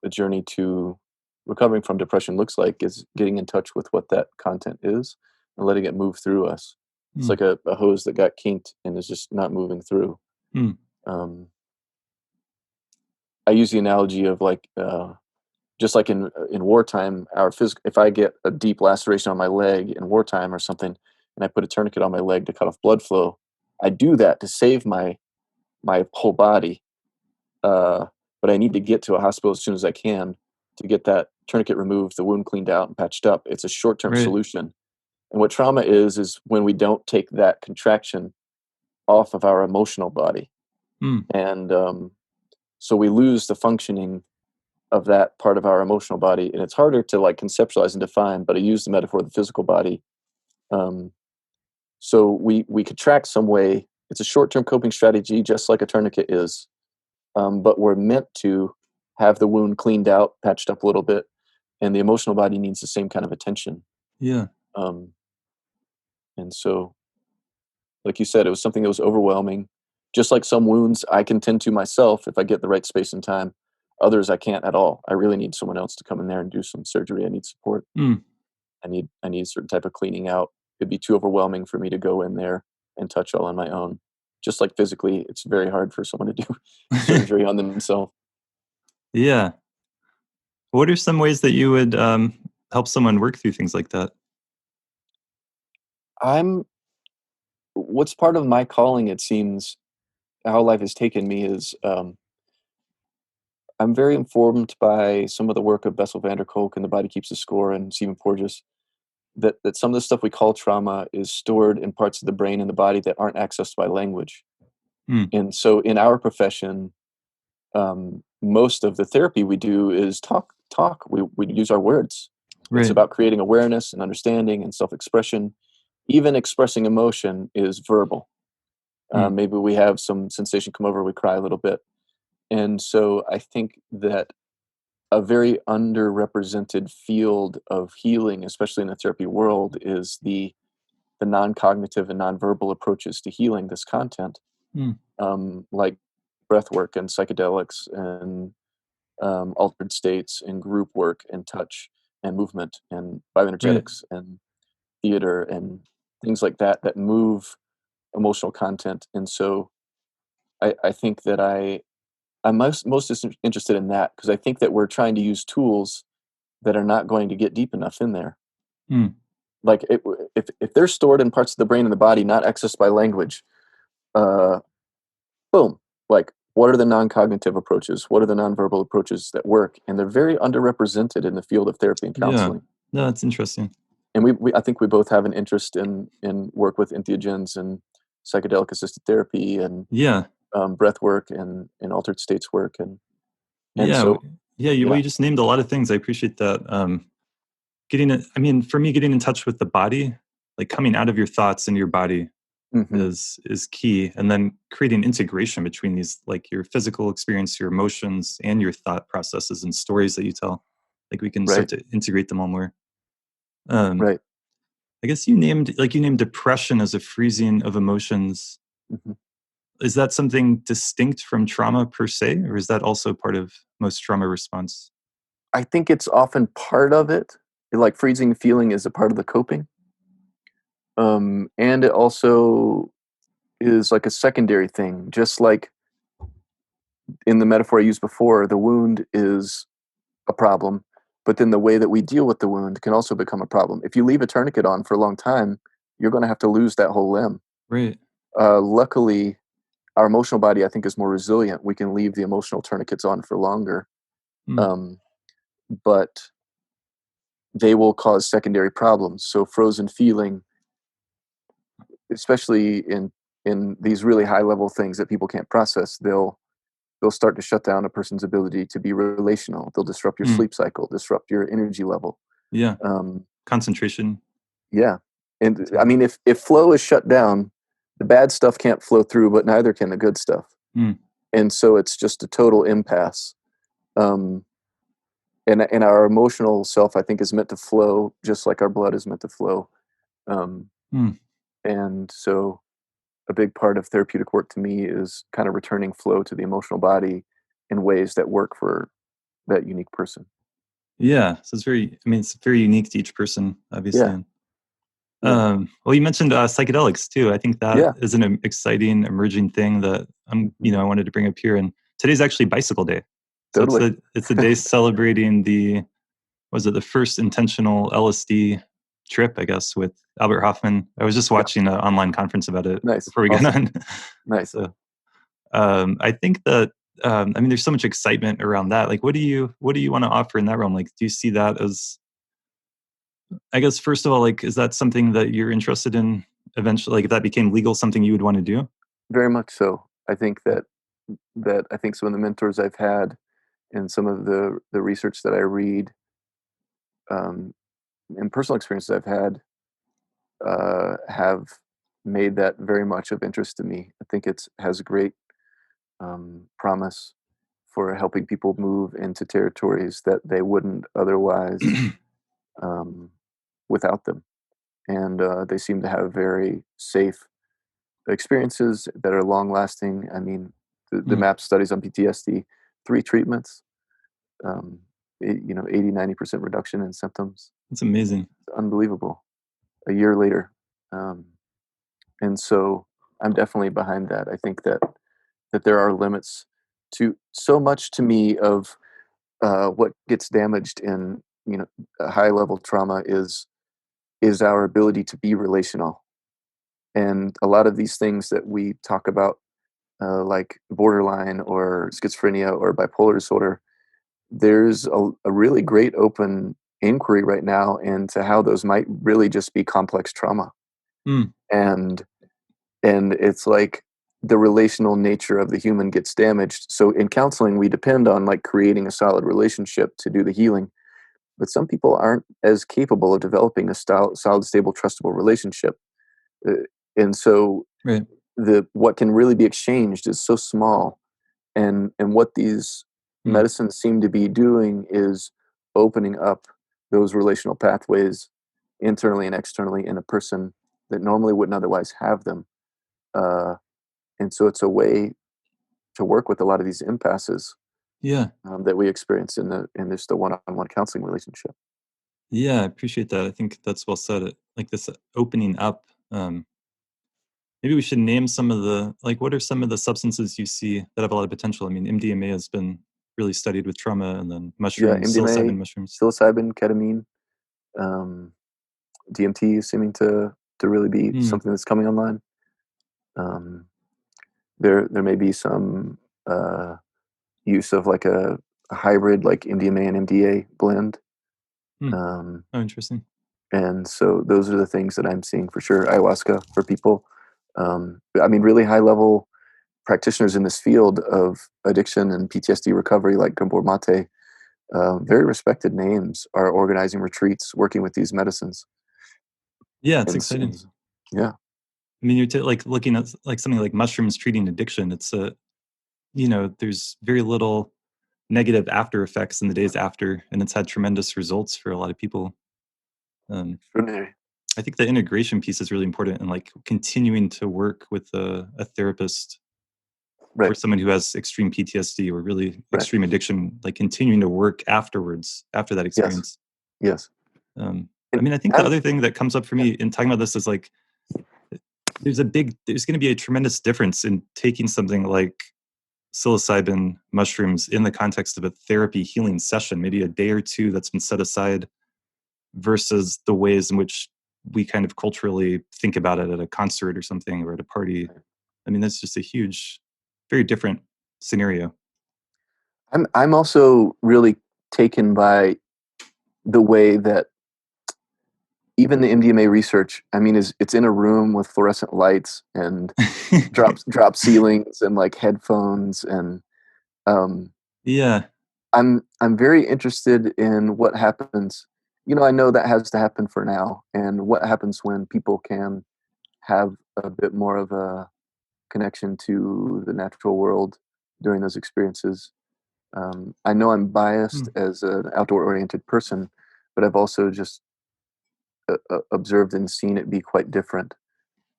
a journey to recovering from depression looks like is getting in touch with what that content is and letting it move through us. It's Hmm. like a hose that got kinked and is just not moving through. Hmm. Um, I use the analogy of like just like in wartime, our physical. If I get a deep laceration on my leg in wartime or something, and I put a tourniquet on my leg to cut off blood flow, I do that to save my whole body. but I need to get to a hospital as soon as I can to get that tourniquet removed, the wound cleaned out and patched up. It's a short-term Right. solution. And what trauma is when we don't take that contraction off of our emotional body. Mm. And so we lose the functioning of that part of our emotional body. And it's harder to like conceptualize and define, but I use the metaphor of the physical body. Um, so we contract some way. It's a short-term coping strategy, just like a tourniquet is. But we're meant to have the wound cleaned out, patched up a little bit, and the emotional body needs the same kind of attention. Yeah. Um, and so, like you said, it was something that was overwhelming. Just like some wounds I can tend to myself if I get the right space and time. Others I can't at all. I really need someone else to come in there and do some surgery. I need support. Mm. I need a certain type of cleaning out. It'd be too overwhelming for me to go in there and touch all on my own. Just like physically, it's very hard for someone to do surgery on themselves. Yeah. What are some ways that you would help someone work through things like that? I'm what's part of my calling, it seems, how life has taken me is I'm very informed by some of the work of Bessel van der Kolk and The Body Keeps the Score and Stephen Porges, that some of the stuff we call trauma is stored in parts of the brain and the body that aren't accessed by language. Mm. And so in our profession, most of the therapy we do is talk. We use our words. It's Right. about creating awareness and understanding and self-expression. Even expressing emotion is verbal. Mm. Maybe we have some sensation come over, we cry a little bit. And so I think that a very underrepresented field of healing, especially in the therapy world, is the non-cognitive and non-verbal approaches to healing this content, Mm. like breath work and psychedelics and altered states and group work and touch and movement and Right. bioenergetics and theater and things like that that move emotional content. And so I think that I'm most interested in that because I think that we're trying to use tools that are not going to get deep enough in there. Mm. Like if they're stored in parts of the brain and the body not accessed by language, uh, boom. Like what are the non-cognitive approaches? What are the nonverbal approaches that work? And they're very underrepresented in the field of therapy and Yeah. counseling. No, that's interesting. And we I think we both have an interest in work with entheogens and psychedelic assisted therapy and Yeah. breath work and altered states work and Yeah. so Yeah. You yeah. just named a lot of things. I appreciate that. Getting it, I mean, for me, getting in touch with the body, like coming out of your thoughts into your body Hmm. is key. And then creating integration between these, like your physical experience, your emotions, and your thought processes and stories that you tell. Like we can start Right. to integrate them all more. Um, Right. I guess you named depression as a freezing of emotions. Hmm. Is that something distinct from trauma per se, or is that also part of most trauma response? I think it's often part of it. Like freezing feeling is a part of the coping. And it also is like a secondary thing. Just like in the metaphor I used before, the wound is a problem, but then the way that we deal with the wound can also become a problem. If you leave a tourniquet on for a long time, you're going to have to lose that whole limb. Right. Luckily, our emotional body, I think, is more resilient. We can leave the emotional tourniquets on for longer, Mm. um, but they will cause secondary problems. So frozen feeling, especially in these really high level things that people can't process, they'll start to shut down a person's ability to be relational. They'll disrupt your Mm. sleep cycle, disrupt your energy level. Yeah. Um, Concentration. yeah, and I Too. mean, if flow is shut down, the bad stuff can't flow through, but neither can the good stuff. Mm. And so it's just a total impasse. Um, and our emotional self, I think, is meant to flow just like our blood is meant to flow. Um, Mm. and so a big part of therapeutic work to me is kind of returning flow to the emotional body in ways that work for that unique person. Yeah. So it's very, I mean, it's very unique to each person, obviously. Yeah, And, yeah, well, you mentioned psychedelics too. I think that yeah, is an exciting emerging thing that hmm, I wanted to bring up here. And today's actually Bicycle Day. So totally. it's the day celebrating was it the first intentional LSD trip, I guess, with Albert Hoffman. I was just Yeah, watching an online conference about it nice, before we got awesome, on. nice. So I think that I mean, there's so much excitement around that. Like, what do you want to offer in that realm? Like, do you see that as, I guess, first of all, like, is that something that you're interested in eventually? Like, if that became legal, something you would want to do? Very much so. I think that I think some of the mentors I've had and some of the research that I read, um, and personal experiences I've had, have made that very much of interest to me. I think it's has great promise for helping people move into territories that they wouldn't otherwise, um, without them. And they seem to have very safe experiences that are long lasting. I mean, the Mm, MAP studies on PTSD, 3 treatments, 80-90% reduction in symptoms. that's amazing. It's unbelievable. A year later. Um, and so I'm definitely behind that. I think that there are limits to so much to me of what gets damaged in a high level trauma is our ability to be relational. And a lot of these things that we talk about, like borderline or schizophrenia or bipolar disorder, there's a really great open inquiry right now into how those might really just be complex trauma. Mm, And it's like the relational nature of the human gets damaged. So in counseling, we depend on like creating a solid relationship to do the healing. But some people aren't as capable of developing a solid, stable, trustable relationship. Uh, and so right. the what can really be exchanged is so small. And what these Mm, medicines seem to be doing is opening up those relational pathways internally and externally in a person that normally wouldn't otherwise have them. Uh, and so it's a way to work with a lot of these impasses yeah. that we experience in just the one-on-one counseling relationship. Yeah. I appreciate that. I think that's well said. Like this opening up. Maybe we should name some of the, like, what are some of the substances you see that have a lot of potential? I mean, MDMA has been really studied with trauma, and then Yeah, mushrooms, MDMA, psilocybin mushrooms. psilocybin, ketamine, um, DMT is seeming to really be Mm, something that's coming online. Um, there may be some use of like a hybrid like MDMA and MDA blend. mm. Um, Oh, interesting. and so those are the things that I'm seeing for sure. Ayahuasca for people. I mean, really high level practitioners in this field of addiction and PTSD recovery, like Gabor Mate, very respected names, are organizing retreats, working with these medicines. Yeah, it's And, exciting. yeah, I mean, you're like looking at like something like mushrooms treating addiction. It's a, there's very little negative after effects in the days after, and it's had tremendous results for a lot of people. Um, extraordinary. I think the integration piece is really important, and like continuing to work with a therapist for Right, someone who has extreme PTSD or really right. extreme addiction, like continuing to work afterwards after that Yes, experience. yes. I And mean, I think the that, other thing that comes up for yeah, me in talking about this is like there's going to be a tremendous difference in taking something like psilocybin mushrooms in the context of a therapy healing session, maybe a day or two that's been set aside versus the ways in which we kind of culturally think about it at a concert or something or at a party. I mean, that's just a huge, very different scenario. I'm also really taken by the way that even the MDMA research, I mean, is it's in a room with fluorescent lights and drop ceilings and like headphones and um, Yeah. I'm very interested in what happens. I know that has to happen for now, and what happens when people can have a bit more of a connection to the natural world during those experiences. I know I'm biased Mm. as an outdoor oriented person, but I've also just observed and seen it be quite different.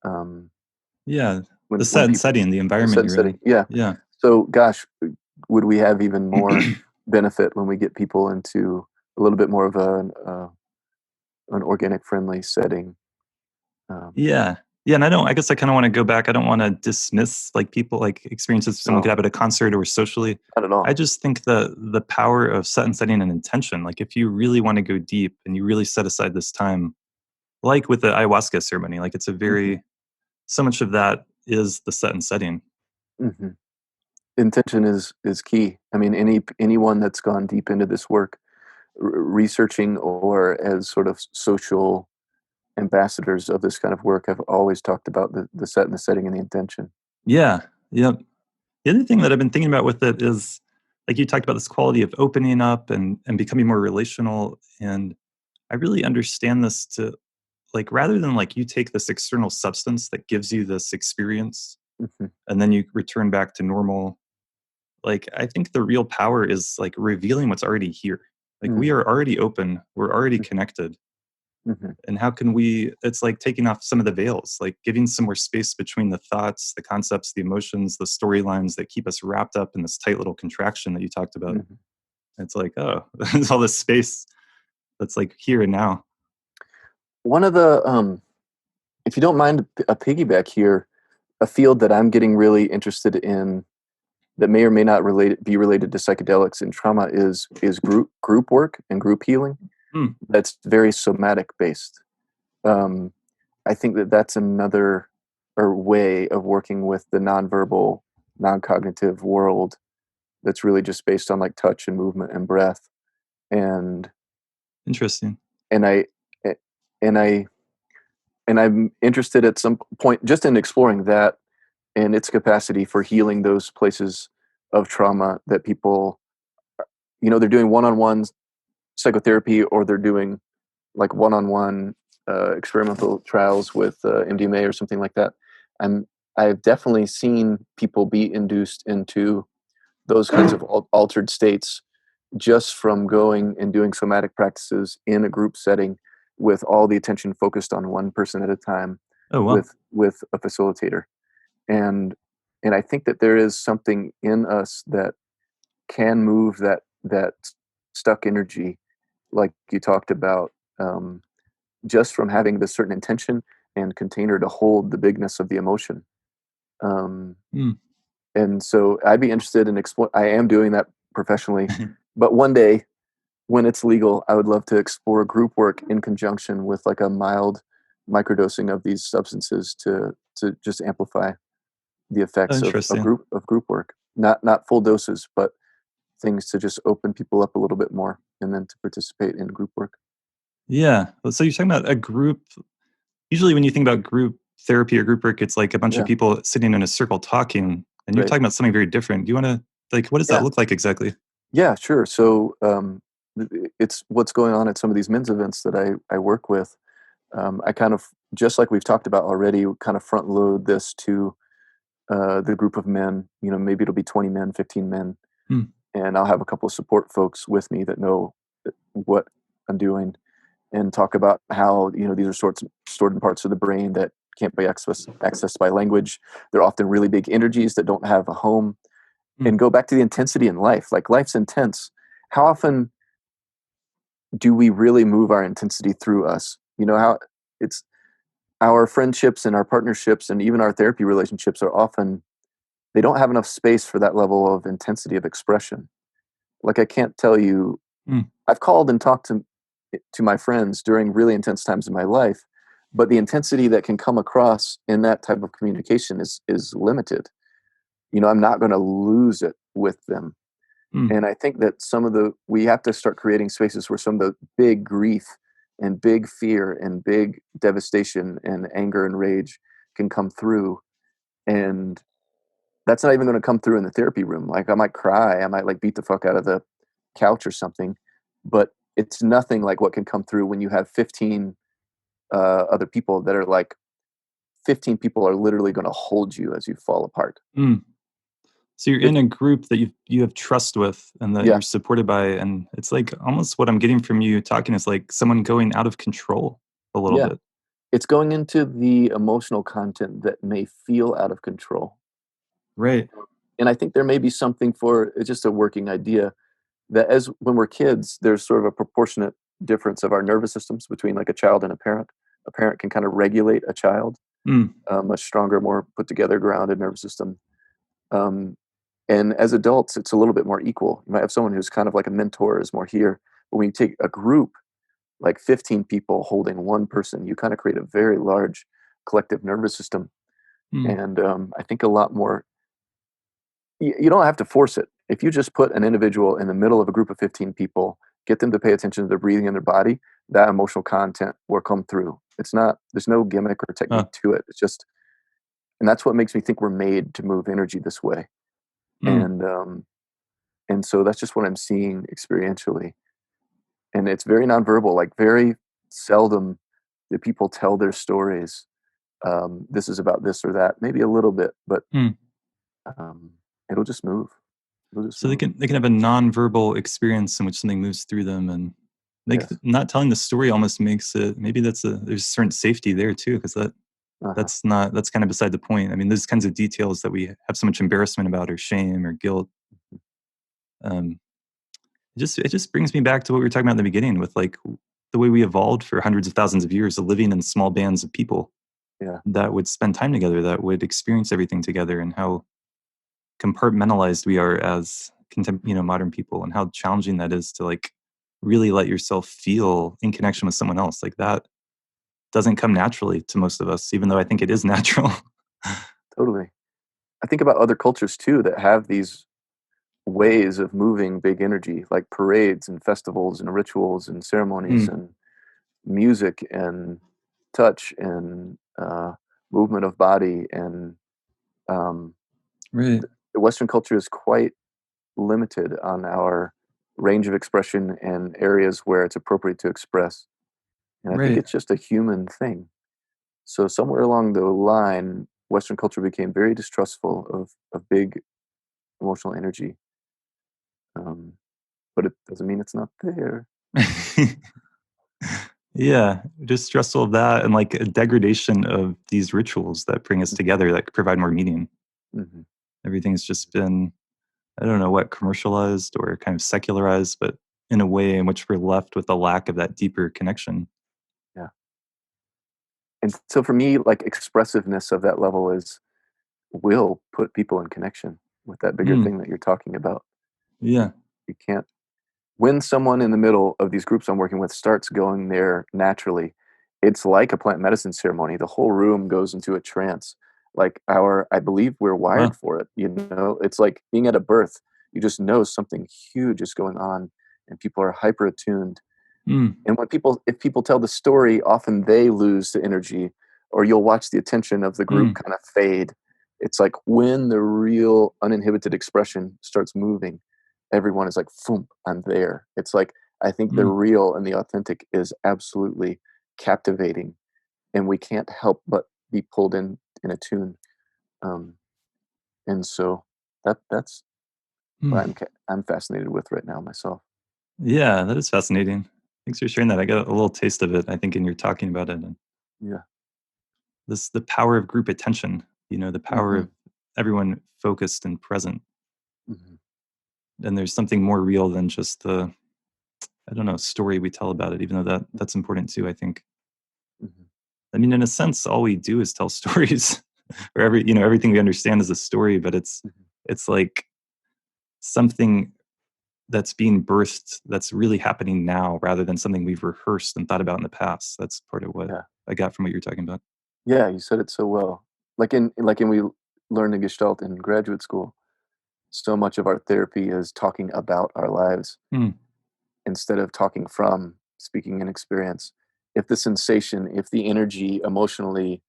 Um, Yeah. The when set and people setting, the the environment sun you're setting, in. yeah. Yeah. So, gosh, would we have even more benefit when we get people into a little bit more of an organic friendly setting? Um, Yeah. Yeah, and I guess I kinda wanna go back. I don't wanna dismiss, like, people like, experiences someone could no, have at a concert or socially. not at I all. just think the power of set and setting and intention, like, if you really wanna go deep and you really set aside this time, like with the ayahuasca ceremony, like, it's a Hmm. very so much of that is the set and setting. Hmm. Intention is key. I mean, anyone that's gone deep into this work, researching or as sort of social ambassadors of this kind of work have always talked about the set and the setting and the intention. Yeah. Yep. The other thing that I've been thinking about with it is, like you talked about this quality of opening up and becoming more relational. And I really understand this to, like, rather than like you take this external substance that gives you this experience Mhm, and then you return back to normal. Like, I think the real power is like revealing what's already here. Like, we mm, are already open, we're already mm, connected. mhm, And how can we, it's like taking off some of the veils, like giving some more space between the thoughts, the concepts, the emotions, the storylines that keep us wrapped up in this tight little contraction that you talked about. mhm. It's like, oh, there's all this space that's like here and now. One of the, if you don't mind a piggyback here, a field that I'm getting really interested in that may or may not be related to psychedelics and trauma is group work and group healing. Hmm, That's very somatic based. Um, I think that that's another or way of working with the nonverbal, non-cognitive world that's really just based on like touch and movement and breath. And interesting. and I a- and I and I'm interested at some point just in exploring that and its capacity for healing those places of trauma that people, they're doing one-on-one psychotherapy or they're doing like one-on-one experimental trials with MDMA or something like that. I'm I've definitely seen people be induced into those kinds of altered states just from going and doing somatic practices in a group setting with all the attention focused on one person at a time Oh, well, with a facilitator. And I think that there is something in us that can move that stuck energy like you talked about, um, just from having this certain intention and container to hold the bigness of the emotion. Um, hmm. and so I'd be interested in explore. I am doing that professionally, but one day when it's legal, I would love to explore group work in conjunction with like a mild microdosing of these substances to just amplify the Oh, effects interesting. of group work. Not full doses, but things to just open people up a little bit more and then to participate in group work. Yeah. Well, so you're talking about a group. Usually, when you think about group therapy or group work, it's like a bunch of Yeah, people sitting in a circle talking, and you're right. talking about something very different. Do you want to, like, what does that Yeah. look like exactly? Yeah, sure. So it's what's going on at some of these men's events that I work with. I kind of, just like we've talked about already, kind of front load this to the group of men. Maybe it'll be 20 men, 15 men, Hmm, and I'll have a couple of support folks with me that know what I'm doing and talk about how these are stored in parts of the brain that can't be accessed by language. They're often really big energies that don't have a home. hmm. And go back to the intensity in life. Like life's intense. How often do we really move our intensity through us? How it's our friendships and our partnerships and even our therapy relationships are often, they don't have enough space for that level of intensity of expression. Like I can't tell you, Mm, I've called and talked to my friends during really intense times in my life, but the intensity that can come across in that type of communication is limited. I'm not going to lose it with them. mm. And I think that we have to start creating spaces where some of the big grief and big fear and big devastation and anger and rage can come through. And that's not even going to come through in the therapy room. Like I might cry, I might like beat the fuck out of the couch or something, but it's nothing like what can come through when you have 15 other people that are like 15 people are literally going to hold you as you fall apart. Mm. So you're It, in a group that you have trust with and that yeah, you're supported by, and it's like almost what I'm getting from you talking is like someone going out of control a little yeah. bit. It's going into the emotional content that may feel out of control. Right. And I think there may be something for it's just a working idea that as when we're kids, there's sort of a proportionate difference of our nervous systems between like a child and a parent. A parent can kind of regulate a child, Mm, much stronger, more put together, grounded nervous system. Um, and as adults, it's a little bit more equal. You might have someone who's kind of like a mentor, is more here. But when you take a group, like 15 people holding one person, you kind of create a very large collective nervous system. mm. And I think a lot more. you don't have to force it. If you just put an individual in the middle of a group of 15 people, get them to pay attention to their breathing and their body, that emotional content will come through. It's not, there's no gimmick or technique Uh, to it. It's just, and that's what makes me think we're made to move energy this way. mm. And, and so that's just what I'm seeing experientially. And it's very nonverbal, like very seldom do people tell their stories. This is about this or that, maybe a little bit, but Mm. um, it'll just move. It'll just So they move. can have a nonverbal experience in which something moves through them, and like Yes. not telling the story almost makes it, maybe there's a certain safety there too, because Uh-huh. that's kind of beside the point. I mean, those kinds of details that we have so much embarrassment about, or shame, or guilt. Um, it just brings me back to what we were talking about in the beginning, with like the way we evolved for hundreds of thousands of years of living in small bands of people Yeah, that would spend time together, that would experience everything together, and how compartmentalized we are as modern people, and how challenging that is to like really let yourself feel in connection with someone else. Like that doesn't come naturally to most of us, even though I think it is natural. totally. I think about other cultures too that have these ways of moving big energy, like parades and festivals and rituals and ceremonies Mm, and music and touch and movement of body. And um, right, the Western culture is quite limited on our range of expression and areas where it's appropriate to express. And I think right. it's just a human thing. So somewhere along the line, Western culture became very distrustful of big emotional energy. Um, but it doesn't mean it's not there. Yeah, just stressful of that, and like a degradation of these rituals that bring us together, that could provide more meaning. Mm-hmm. Everything's just been, I don't know what, commercialized or kind of secularized, but in a way in which we're left with a lack of that deeper connection. Yeah. And so for me, like expressiveness of that level is will put people in connection with that bigger Mm, thing that you're talking about. You, yeah. you can't, when someone in the middle of these groups I'm working with starts going there naturally, it's like a plant medicine ceremony. The whole room goes into a trance. Like I believe we're wired Wow. for it. You know, it's like being at a birth. You just know something huge is going on, and people are hyper attuned. Mm, And if people tell the story, often they lose the energy, or you'll watch the attention of the group mm, kind of fade. It's like when the real uninhibited expression starts moving, everyone is like, "Foom, I'm there." It's like I think the mm, real and the authentic is absolutely captivating, and we can't help but be pulled in a tune. Um, and so that's what mm. I'm fascinated with right now myself. Yeah, that is fascinating. Thanks for sharing that. I got a little taste of it, I think, in your talking about it. And Yeah. the power of group attention, the power Hmm. of everyone focused and present. Hmm. And there's something more real than just the, I don't know, story we tell about it, even though that's important too, I think. Hmm. I mean, in a sense, all we do is tell stories. Or everything we understand is a story, but Hmm. it's like something that's being birthed, that's really happening now, rather than something we've rehearsed and thought about in the past. That's part of what Yeah. I got from what you're talking about. Yeah, you said it so well. Like in we learned in Gestalt in graduate school, so much of our therapy is talking about our lives Hmm. instead of talking from, speaking in experience. If the sensation, if the energy emotionally,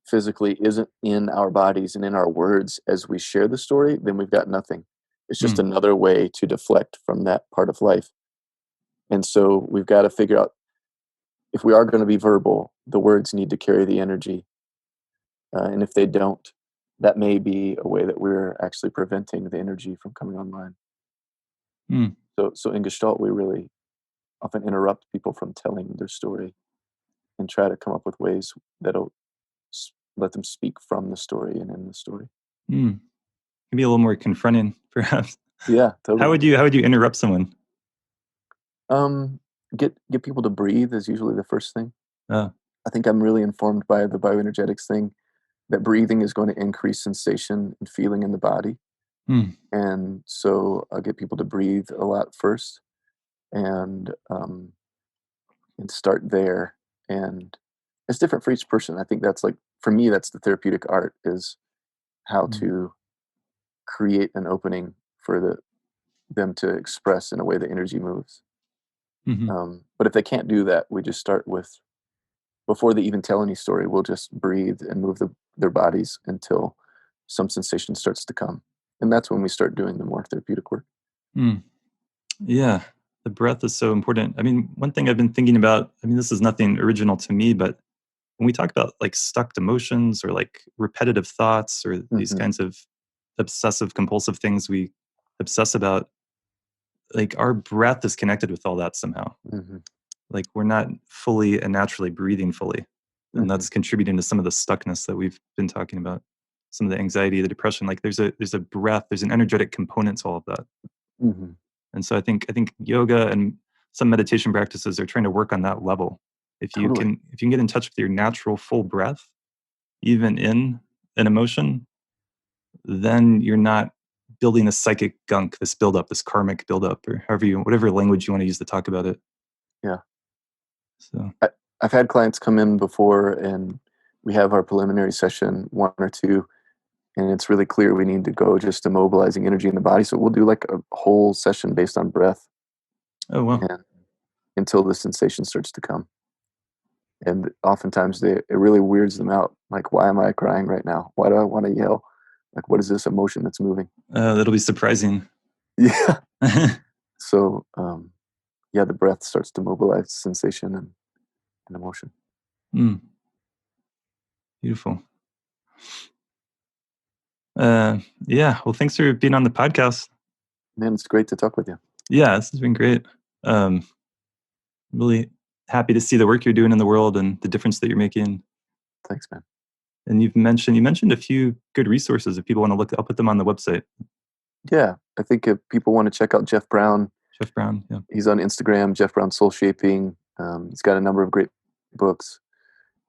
physically isn't in our bodies and in our words as we share the story, then we've got nothing. It's just Hmm. another way to deflect from that part of life. And so we've got to figure out if we are going to be verbal, the words need to carry the energy. And if they don't, that may be a way that we're actually preventing the energy from coming online. Hmm. So in Gestalt, we really often interrupt people from telling their story and try to come up with ways that'll let them speak from the story and in the story. Hmm. Maybe a little more confronting, perhaps. Yeah, How totally. would you interrupt someone? Um, get people to breathe is usually the first thing. Uh, I think I'm really informed by the bioenergetics thing that breathing is going to increase sensation and feeling in the body. hmm. And so I'll get people to breathe a lot first and start there. And it's different for each person. I think that's like for me, that's the therapeutic art is how Hmm. to create an opening for them to express in a way that energy moves. Hmm. But if they can't do that, we just start with, before they even tell any story, we'll just breathe and move their bodies until some sensation starts to come. And that's when we start doing the more therapeutic work. Mm. Yeah, the breath is so important. I mean, one thing I've been thinking about, I mean, this is nothing original to me, but when we talk about like stuck emotions or like repetitive thoughts or these Hmm. kinds of obsessive compulsive things we obsess about, like our breath is connected with all that somehow. Hmm. Like we're not fully and naturally breathing fully. And Hmm. that's contributing to some of the stuckness that we've been talking about. Some of the anxiety, the depression. Like there's a breath, there's an energetic component to all of that. Hmm. And so I think yoga and some meditation practices are trying to work on that level. Totally. If you can get in touch with your natural full breath, even in an emotion, then you're not building this psychic gunk, this buildup, this karmic buildup, or whatever language you want to use to talk about it. Yeah. So, I, I've had clients come in before, and we have our preliminary session, one or two, and it's really clear we need to go just to mobilizing energy in the body. So we'll do like a whole session based on breath, oh well, and until the sensation starts to come. And oftentimes it really weirds them out. Like, why am I crying right now? Why do I want to yell? Like, what is this emotion that's moving? that'll be surprising. Yeah. So, yeah, the breath starts to mobilize sensation and emotion. Mm, beautiful. Yeah. Well, thanks for being on the podcast. Man, it's great to talk with you. Yeah, this has been great. Um, really happy to see the work you're doing in the world and the difference that you're making. Thanks, man. And you mentioned a few good resources if people want to look. I'll put them on the website. Yeah, I think if people want to check out Jeff Brown, Jeff Brown. Yeah. he's on Instagram, Jeff Brown Soul Shaping. He's got a number of great books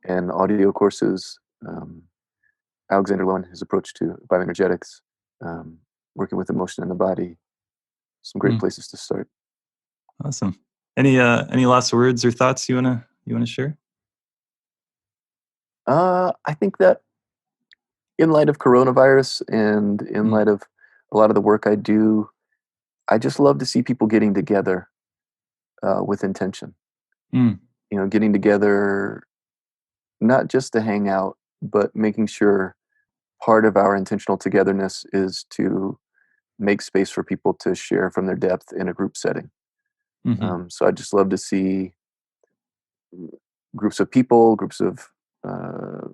and audio courses. Alexander Lowen, his approach to bioenergetics, um, working with emotion in the body. Some great Mm, places to start. awesome. Any last words or thoughts you wanna share? I think that in light of coronavirus and in Mm, light of a lot of the work I do, I just love to see people getting together with intention. mm, Getting together not just to hang out, but making sure part of our intentional togetherness is to make space for people to share from their depth in a group setting. mhm, So I just love to see groups of people, groups of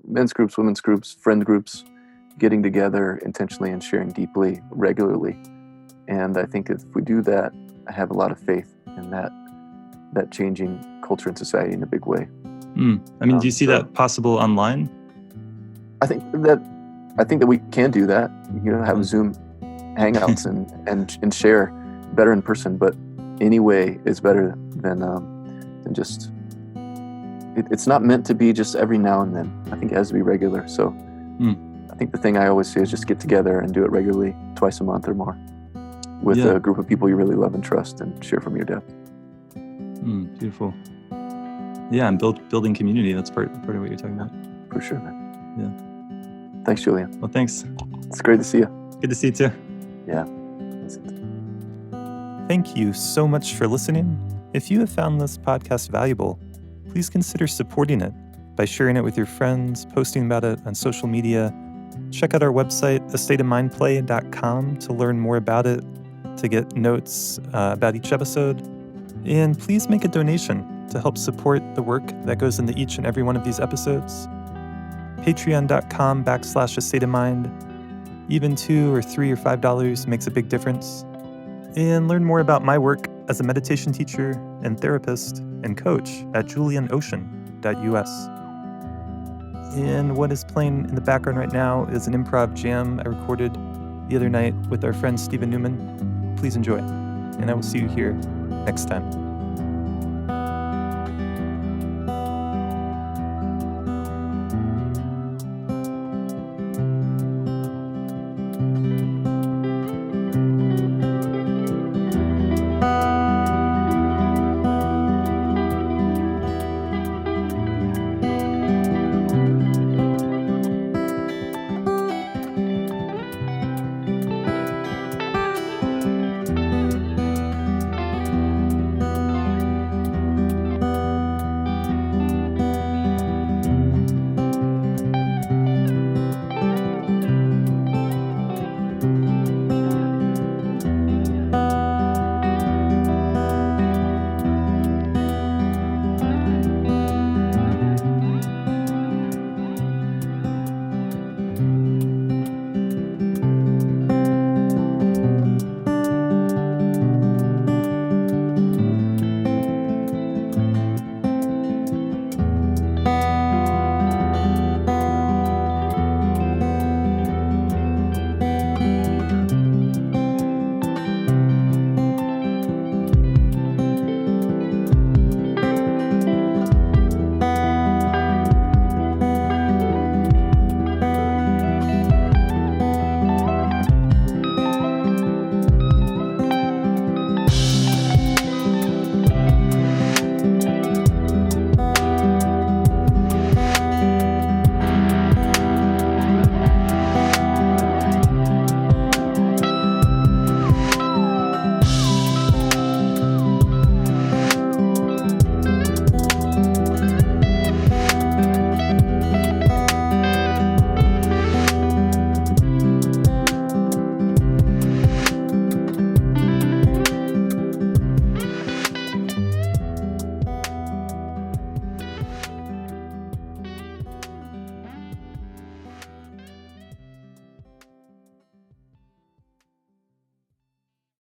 men's groups, women's groups, friend groups getting together intentionally and sharing deeply regularly. And I think if we do that, I have a lot of faith in that changing culture and society in a big way. mm. I mean, do you see So that possible online? I think that we can do that. Have Mhm. Zoom hangouts and share better in person. But any way is better than just. It's not meant to be just every now and then. I think it has to be regular. So Mm, I think the thing I always say is just get together and do it regularly, twice a month or more, with yeah. a group of people you really love and trust, and share from your depth. Beautiful. Yeah, and building community, that's part of what you're talking about. For sure, man. Yeah. Thanks, Julian. Well, thanks. It's great to see you. Good to see you too. Yeah. Thank you so much for listening. If you have found this podcast valuable, please consider supporting it by sharing it with your friends, posting about it on social media. Check out our website, astateofmindplay.com, to learn more about it, to get notes about each episode. And please make a donation to help support the work that goes into each and every one of these episodes. Patreon.com/astateofmind. Even $2 or $3 or $5 makes a big difference. And learn more about my work as a meditation teacher and therapist and coach at julianocean.us. And what is playing in the background right now is an improv jam I recorded the other night with our friend Stephen Newman. Please enjoy, and I will see you here next time.